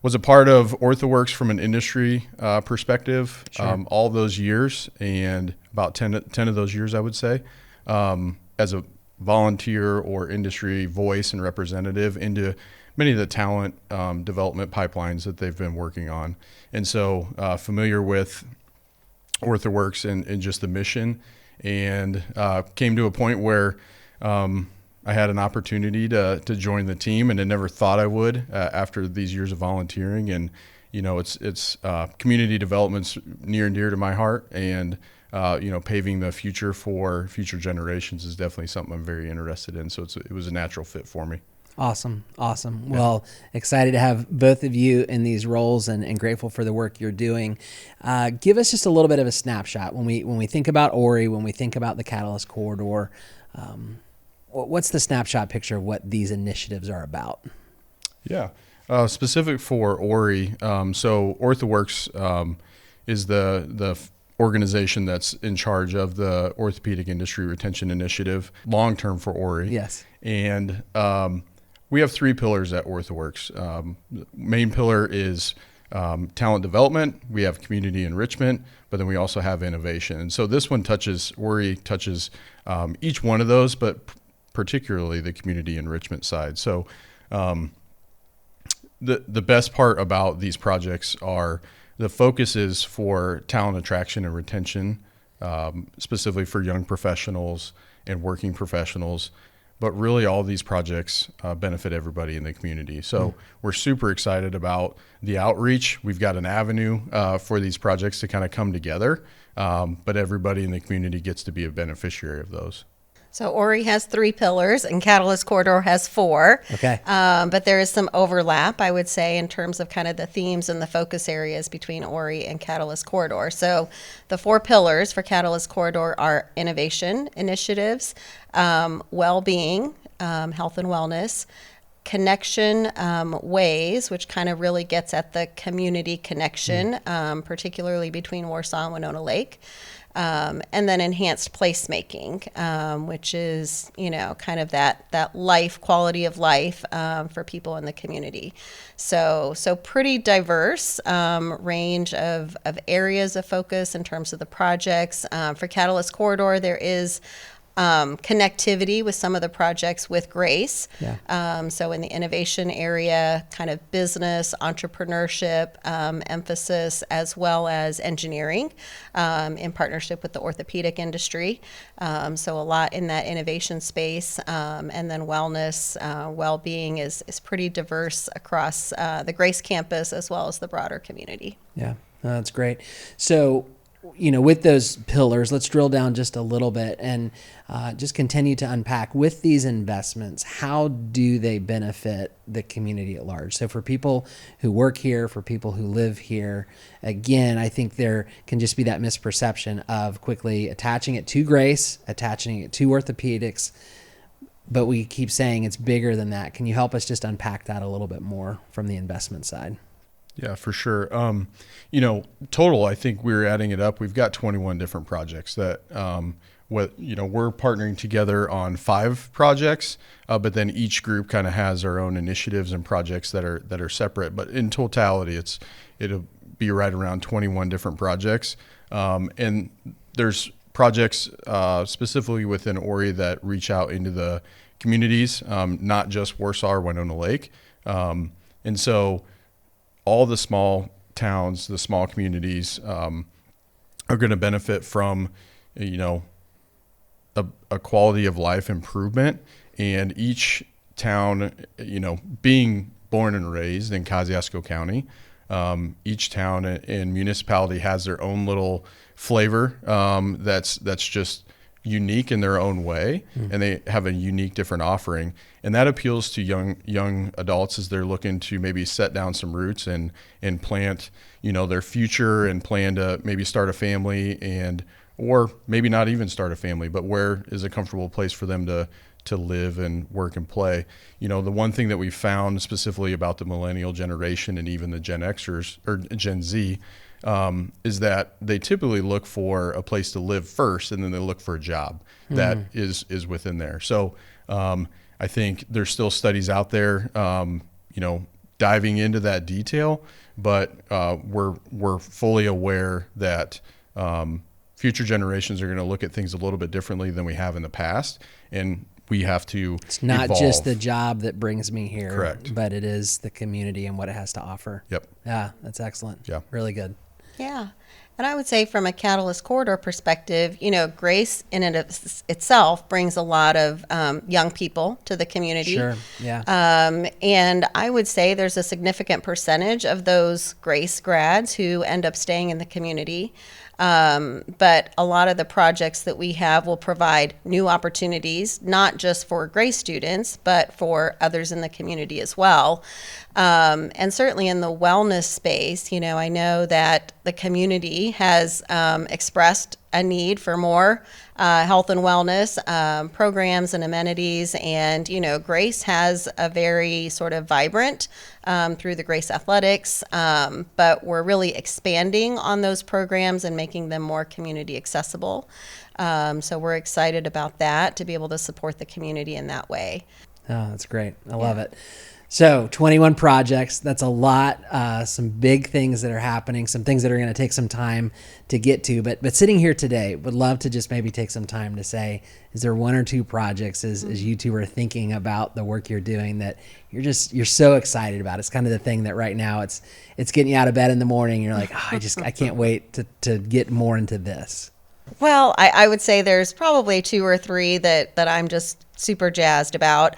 Speaker 4: was a part of OrthoWorks from an industry perspective all those years, and about 10 of those years, I would say, as a volunteer or industry voice and representative into many of the talent development pipelines that they've been working on. And so familiar with OrthoWorks and just the mission, and came to a point where I had an opportunity to join the team, and I never thought I would after these years of volunteering. And it's community development's near and dear to my heart, and paving the future for future generations is definitely something I'm very interested in. So it was a natural fit for me.
Speaker 1: Awesome. Well, excited to have both of you in these roles, and grateful for the work you're doing. Give us just a little bit of a snapshot when we think about Ori, when we think about the Catalyst Corridor. What's the snapshot picture of what these initiatives are about?
Speaker 4: Yeah, specific for Ori. So OrthoWorks is the organization that's in charge of the Orthopedic Industry Retention Initiative, long-term for Ori.
Speaker 1: Yes.
Speaker 4: And we have 3 pillars at OrthoWorks. Main pillar is talent development. We have community enrichment, but then we also have innovation. And so this one Ori touches each one of those, but particularly the community enrichment side. So the best part about these projects are the focus is for talent attraction and retention, specifically for young professionals and working professionals. But really all these projects benefit everybody in the community. So we're super excited about the outreach. We've got an avenue for these projects to kind of come together, but everybody in the community gets to be a beneficiary of those.
Speaker 5: So Ori has 3 pillars and Catalyst Corridor has 4.
Speaker 1: Okay.
Speaker 5: But there is some overlap, I would say, in terms of kind of the themes and the focus areas between Ori and Catalyst Corridor. So the 4 pillars for Catalyst Corridor are innovation initiatives, well-being, health and wellness, connection ways, which kind of really gets at the community connection, particularly between Warsaw and Winona Lake. And then enhanced placemaking, which is, kind of that quality of life for people in the community. So pretty diverse range of areas of focus in terms of the projects. For Catalyst Corridor, there is connectivity with some of the projects with Grace.
Speaker 1: Yeah.
Speaker 5: So in the innovation area, kind of business, entrepreneurship emphasis, as well as engineering in partnership with the orthopedic industry. So a lot in that innovation space. And then wellness, well-being is pretty diverse across the Grace campus as well as the broader community.
Speaker 1: Yeah, no, that's great. So, with those pillars, let's drill down just a little bit and just continue to unpack with these investments, how do they benefit the community at large? So for people who work here, for people who live here, again, I think there can just be that misperception of quickly attaching it to Grace, attaching it to orthopedics, but we keep saying it's bigger than that. Can you help us just unpack that a little bit more from the investment side?
Speaker 4: Yeah, for sure. Total, I think we're adding it up. We've got 21 different projects that, we're partnering together on 5 projects, but then each group kind of has our own initiatives and projects that are separate. But in totality, it'll be right around 21 different projects. And there's projects specifically within ORI that reach out into the communities, not just Warsaw or Winona Lake. And so all the small towns, the small communities are going to benefit from, a quality of life improvement. And each town, being born and raised in Kosciusko County, each town and municipality has their own little flavor that's just unique in their own way, and they have a unique different offering, and that appeals to young adults as they're looking to maybe set down some roots and plant their future and plan to maybe start a family or maybe not even start a family, but where is a comfortable place for them to live and work and play. The one thing that we found specifically about the millennial generation and even the Gen Xers or Gen Z is that they typically look for a place to live first, and then they look for a job that is within there. So I think there's still studies out there, diving into that detail, but we're fully aware that future generations are going to look at things a little bit differently than we have in the past, and we have to
Speaker 1: It's not
Speaker 4: evolve.
Speaker 1: just the job that brings me here,
Speaker 4: Correct.
Speaker 1: but it is the community and what it has to offer.
Speaker 4: Yep.
Speaker 1: Yeah, that's excellent.
Speaker 4: Yeah.
Speaker 1: Really good.
Speaker 5: Yeah. And I would say from a Catalyst Corridor perspective, Grace in and of itself brings a lot of young people to the community.
Speaker 1: Sure. Yeah.
Speaker 5: And I would say there's a significant percentage of those Grace grads who end up staying in the community. But a lot of the projects that we have will provide new opportunities, not just for Grace students, but for others in the community as well. And certainly in the wellness space, I know that the community has expressed a need for more health and wellness programs and amenities. And, Grace has a very sort of vibrant through the Grace Athletics, but we're really expanding on those programs and making them more community accessible. So we're excited about that, to be able to support the community in that way.
Speaker 1: Oh, that's great. I love it. So 21 projects, that's a lot, some big things that are happening, some things that are going to take some time to get to, but sitting here today, would love to just maybe take some time to say, is there one or two projects as you two are thinking about the work you're doing that you're so excited about? It's kind of the thing that right now it's getting you out of bed in the morning. You're like, I can't wait to get more into this.
Speaker 5: Well, I would say there's probably 2 or 3 that I'm just super jazzed about.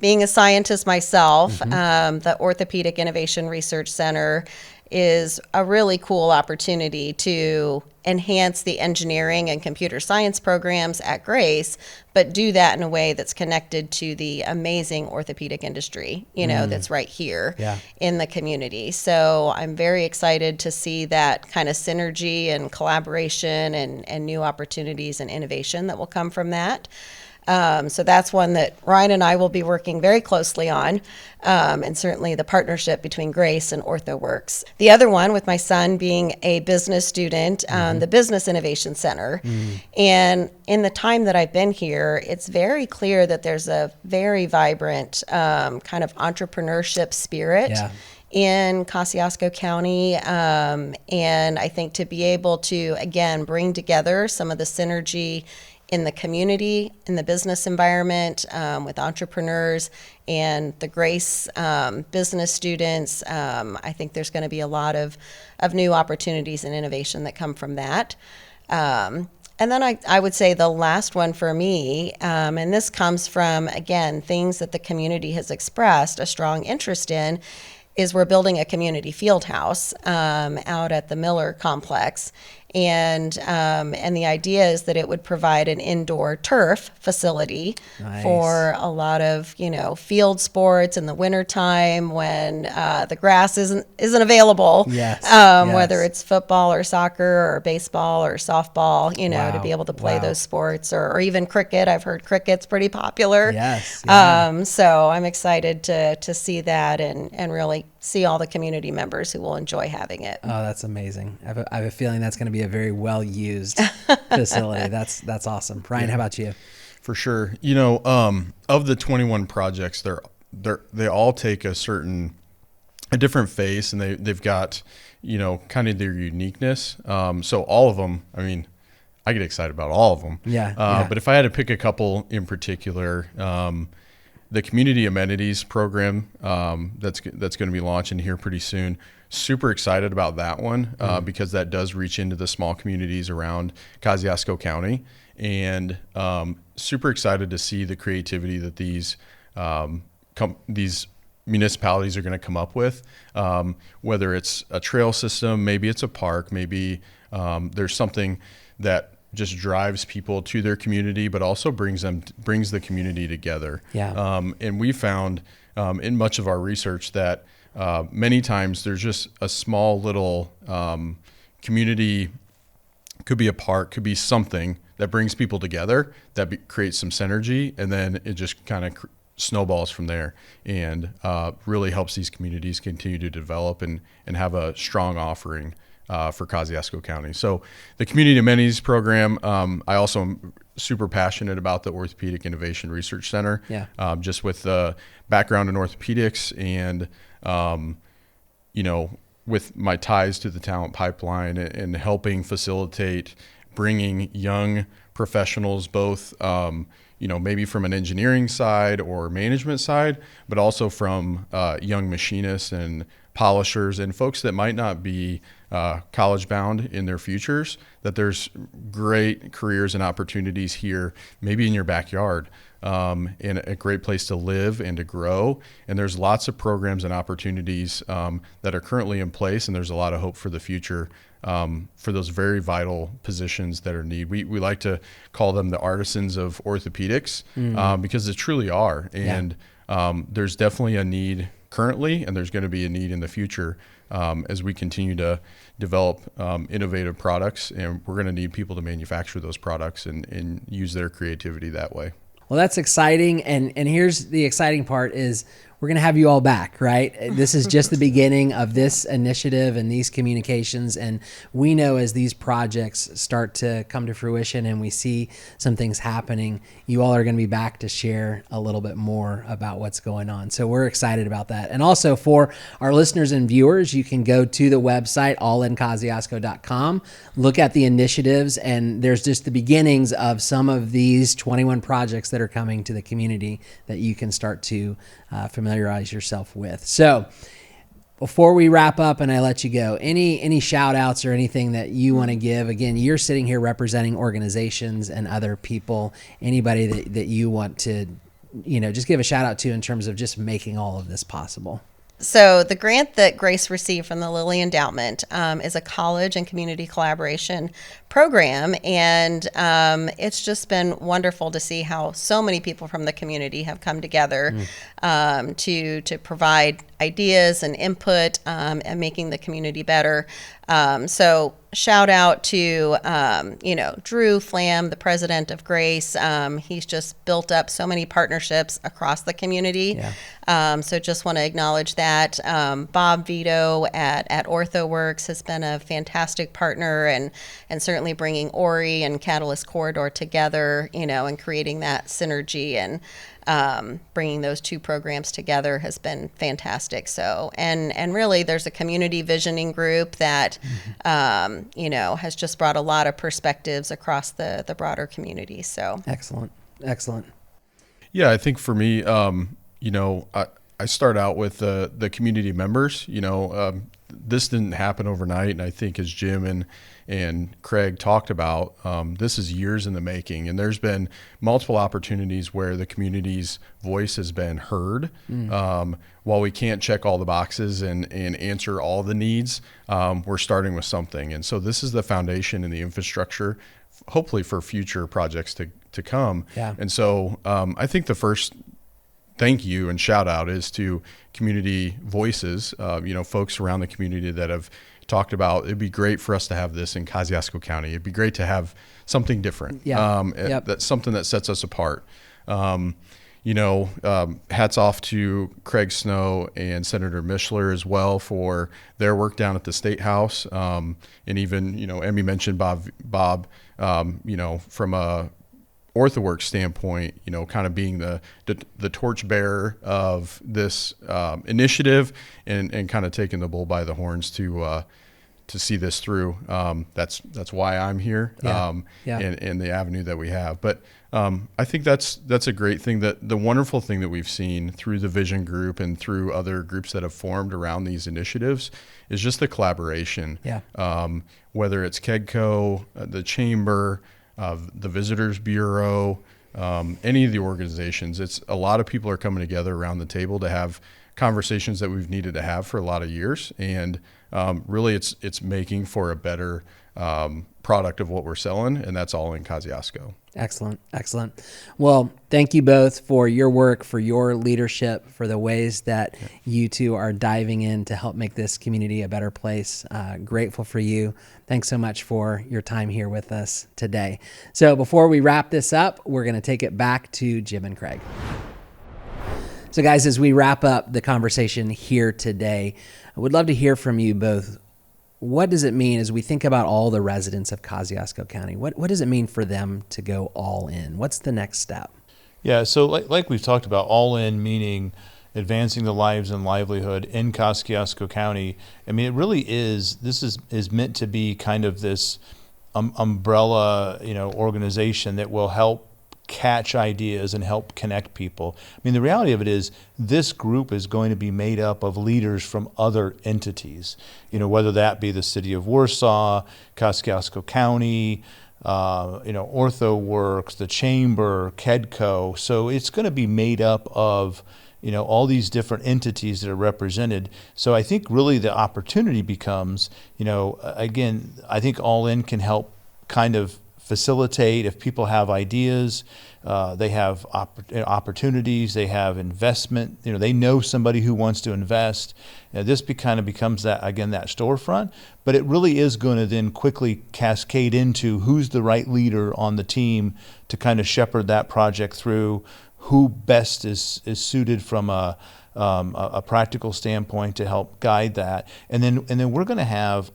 Speaker 5: Being a scientist myself, the Orthopedic Innovation Research Center is a really cool opportunity to enhance the engineering and computer science programs at Grace, but do that in a way that's connected to the amazing orthopedic industry, that's right here in the community. So I'm very excited to see that kind of synergy and collaboration and new opportunities and innovation that will come from that. So that's one that Ryan and I will be working very closely on, and certainly the partnership between Grace and OrthoWorks. The other one, with my son being a business student, the Business Innovation Center. And in the time that I've been here, it's very clear that there's a very vibrant kind of entrepreneurship spirit in Kosciusko County. And I think to be able to, again, bring together some of the synergy in the community, in the business environment, with entrepreneurs and the Grace business students, I think there's going to be a lot of new opportunities and innovation that come from that. And then I would say the last one for me, and this comes from, again, things that the community has expressed a strong interest in, is we're building a community field house out at the Miller complex. And the idea is that it would provide an indoor turf facility for a lot of, field sports in the wintertime when the grass isn't available. Whether it's football or soccer or baseball or softball, to be able to play those sports, or even cricket. I've heard cricket's pretty popular. So I'm excited to see that and really see all the community members who will enjoy having it.
Speaker 1: Oh, that's amazing. I have a feeling that's going to be a very well-used facility. That's awesome. Ryan, how about you?
Speaker 4: For sure. Of the 21 projects, they all take a different face, and they've got, kind of their uniqueness. So all of them, I get excited about all of them. But if I had to pick a couple in particular, the community amenities program that's going to be launching here pretty soon. Super excited about that one because that does reach into the small communities around Kosciusko County, and super excited to see the creativity that these municipalities are going to come up with. Whether it's a trail system, maybe it's a park, maybe there's something that just drives people to their community, but also brings the community together. And we found in much of our research that many times there's just a small little community, could be a park, could be something that brings people together, that creates some synergy, and then it just kind of snowballs from there, and really helps these communities continue to develop and have a strong offering for Kosciusko County. So the Community Amenities Program, I also am super passionate about the Orthopedic Innovation Research Center, just with the background in orthopedics and, with my ties to the talent pipeline and helping facilitate bringing young professionals, both, maybe from an engineering side or management side, but also from young machinists and polishers and folks that might not be college bound in their futures, that there's great careers and opportunities here, maybe in your backyard, and a great place to live and to grow. And there's lots of programs and opportunities that are currently in place, and there's a lot of hope for the future for those very vital positions that are needed. We like to call them the artisans of orthopedics because they truly are. And there's definitely a need currently, and there's going to be a need in the future as we continue to develop innovative products, and we're going to need people to manufacture those products and use their creativity that way.
Speaker 1: Well, that's exciting. And here's the exciting part is we're going to have you all back, right? This is just the beginning of this initiative and these communications. And we know as these projects start to come to fruition and we see some things happening, you all are going to be back to share a little bit more about what's going on. So we're excited about that. And also for our listeners and viewers, you can go to the website, allinkosciusko.com, look at the initiatives, and there's just the beginnings of some of these 21 projects that are coming to the community that you can start to familiarize yourself with. So before we wrap up and I let you go, any shout outs or anything that you want to give? Again, you're sitting here representing organizations and other people, anybody that you want to, just give a shout out to in terms of just making all of this possible.
Speaker 5: So the grant that Grace received from the Lilly Endowment is a college and community collaboration program, and it's just been wonderful to see how so many people from the community have come together to provide, ideas and input, and making the community better. So shout out to, Drew Flam, the president of Grace. He's just built up so many partnerships across the community. So just want to acknowledge that. Bob Vito at OrthoWorks has been a fantastic partner, and certainly bringing Ori and Catalyst Corridor together, and creating that synergy and bringing those two programs together has been fantastic. So, and really there's a community visioning group that, has just brought a lot of perspectives across the broader community. So
Speaker 1: Excellent.
Speaker 4: Yeah, I think for me, I start out with the community members. This didn't happen overnight, and I think as Jim and Craig talked about, this is years in the making, and there's been multiple opportunities where the community's voice has been heard. While we can't check all the boxes and answer all the needs, we're starting with something, and so this is the foundation and the infrastructure, hopefully for future projects to come.
Speaker 1: Yeah.
Speaker 4: And so I think the first thank you and shout out is to community voices, folks around the community that have talked about, it'd be great for us to have this in Kosciusko County. It'd be great to have something different. That's something that sets us apart. Hats off to Craig Snow and Senator Mishler as well for their work down at the State House. And even, Emmy mentioned Bob, from a OrthoWorks standpoint, kind of being the torchbearer of this initiative and kind of taking the bull by the horns to see this through. That's why I'm here, and the avenue that we have. But I think that's a great thing. That the wonderful thing that we've seen through the Vision Group and through other groups that have formed around these initiatives is just the collaboration. Whether it's KEDCO, the Chamber, the Visitors Bureau, any of the organizations, it's a lot of people are coming together around the table to have conversations that we've needed to have for a lot of years, and really it's making for a better product of what we're selling, and that's all in Kosciusko.
Speaker 1: Excellent. Well, thank you both for your work, for your leadership, for the ways that you two are diving in to help make this community a better place. Grateful for you. Thanks so much for your time here with us today. So before we wrap this up, we're going to take it back to Jim and Craig. So guys, as we wrap up the conversation here today, I would love to hear from you both. What does it mean as we think about all the residents of Kosciusko County? What does it mean for them to go all in? What's the next step?
Speaker 2: Yeah, so like we've talked about, all in meaning advancing the lives and livelihood in Kosciusko County. I mean, it really is, this is meant to be kind of this umbrella, organization that will help catch ideas and help connect people. I mean, the reality of it is this group is going to be made up of leaders from other entities, whether that be the city of Warsaw, Kosciusko County, OrthoWorks, the Chamber, KEDCO. So it's going to be made up of, all these different entities that are represented. So I think really the opportunity becomes, again, I think All In can help kind of facilitate if people have ideas, they have opportunities, they have investment, they know somebody who wants to invest. This kind of becomes that, again, that storefront, but it really is going to then quickly cascade into who's the right leader on the team to kind of shepherd that project through, who best is suited from a practical standpoint to help guide that. And then we're going to have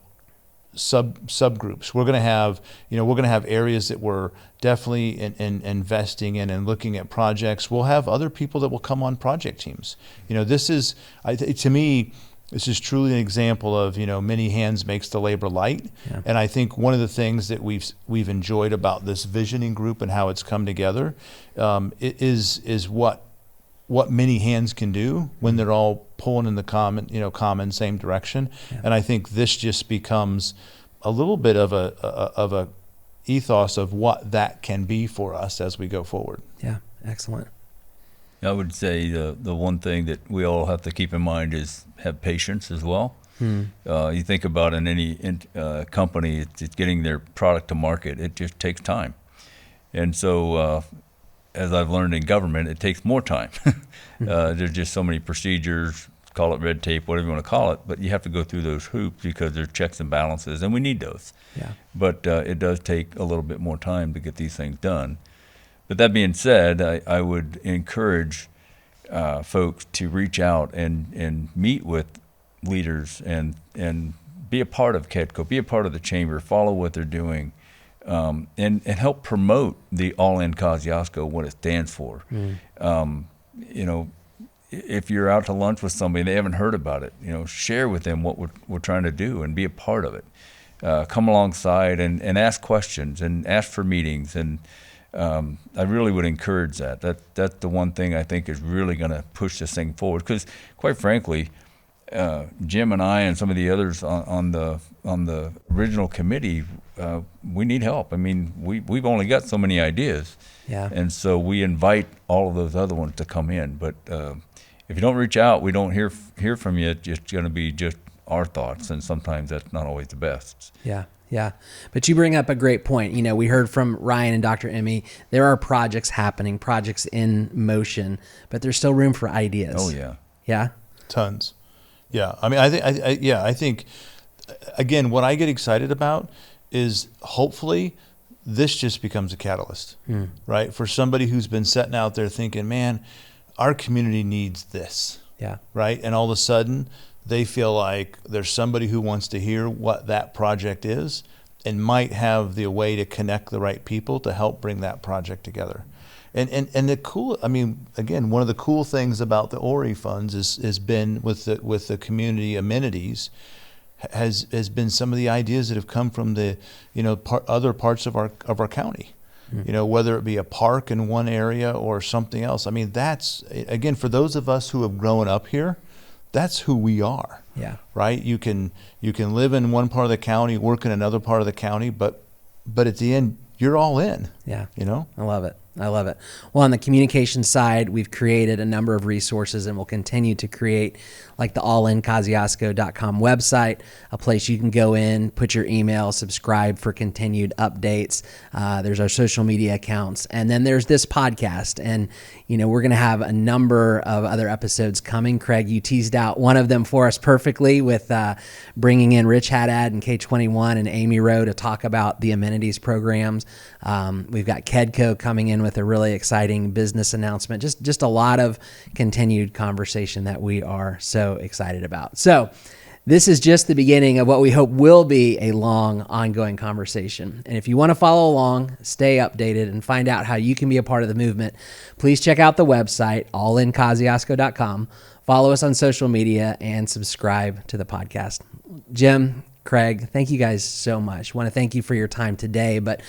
Speaker 2: subgroups. We're going to have areas that we're definitely investing in and looking at projects. We'll have other people that will come on project teams. This is, to me, this is truly an example of, many hands makes the labor light. Yeah. And I think one of the things that we've enjoyed about this visioning group and how it's come together is what many hands can do when they're all pulling in the common same direction. Yeah. And I think this just becomes a little bit of a ethos of what that can be for us as we go forward.
Speaker 1: Yeah, excellent.
Speaker 3: I would say the one thing that we all have to keep in mind is have patience as well. You think about in any company, it's getting their product to market. It just takes time. And so as I've learned in government, it takes more time. There's just so many procedures, call it red tape, whatever you want to call it, but you have to go through those hoops because there's checks and balances, and we need those.
Speaker 1: Yeah.
Speaker 3: But it does take a little bit more time to get these things done. But that being said, I would encourage folks to reach out and meet with leaders and be a part of KEDCO, be a part of the chamber, follow what they're doing, and help promote the All In Kosciusko, what it stands for. You know, if you're out to lunch with somebody and they haven't heard about it, you know, share with them what we're trying to do and be a part of it. Come alongside and ask questions and ask for meetings, and I really would encourage that. That's the one thing I think is really going to push this thing forward. Because quite frankly, Jim and I and some of the others on the original committee, we need help. I mean, we've only got so many ideas, and so we invite all of those other ones to come in. But if you don't reach out, we don't hear from you. It's going to be just our thoughts, and sometimes that's not always the best.
Speaker 1: Yeah. But you bring up a great point. You know, we heard from Ryan and Dr. Emmy, there are projects happening, projects in motion, but there's still room for ideas.
Speaker 3: Oh, yeah.
Speaker 1: Yeah?
Speaker 2: Tons. Yeah. I mean, I think, again, what I get excited about is hopefully this just becomes a catalyst, right? For somebody who's been sitting out there thinking, man, our community needs this.
Speaker 1: Yeah.
Speaker 2: Right? And all of a sudden, they feel like there's somebody who wants to hear what that project is and might have the way to connect the right people to help bring that project together. And the cool, I mean, again, one of the cool things about the ORI funds has been with the community amenities has been some of the ideas that have come from the, you know, other parts of our county. You know, whether it be a park in one area or something else. I mean, that's, again, for those of us who have grown up here, that's who we are.
Speaker 1: Yeah.
Speaker 2: Right? You can live in one part of the county, work in another part of the county, but at the end, you're all in.
Speaker 1: Yeah.
Speaker 2: You know?
Speaker 1: I love it. Well, on the communication side, we've created a number of resources and will continue to create, like the allinkosciusko.com website, a place you can go in, put your email, subscribe for continued updates. There's our social media accounts. And then there's this podcast. And, you know, we're going to have a number of other episodes coming. Craig, you teased out one of them for us perfectly with bringing in Rich Haddad and K21 and Amy Rowe to talk about the amenities programs. We've got KEDCO coming in with a really exciting business announcement. Just a lot of continued conversation that we are so excited about. So this is just the beginning of what we hope will be a long, ongoing conversation. And if you want to follow along, stay updated, and find out how you can be a part of the movement, please check out the website, allinkosciusko.com. Follow us on social media and subscribe to the podcast. Jim, Craig, thank you guys so much. I want to thank you for your time today, but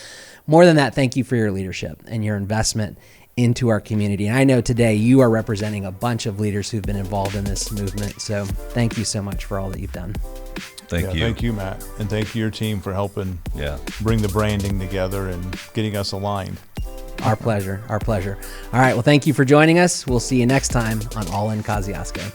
Speaker 1: more than that, thank you for your leadership and your investment into our community. And I know today you are representing a bunch of leaders who've been involved in this movement. So thank you so much for all that you've done.
Speaker 3: Thank you.
Speaker 2: Thank you, Matt. And thank you, your team, for helping bring the branding together and getting us aligned.
Speaker 1: Our pleasure. All right. Well, thank you for joining us. We'll see you next time on All In Kosciusko.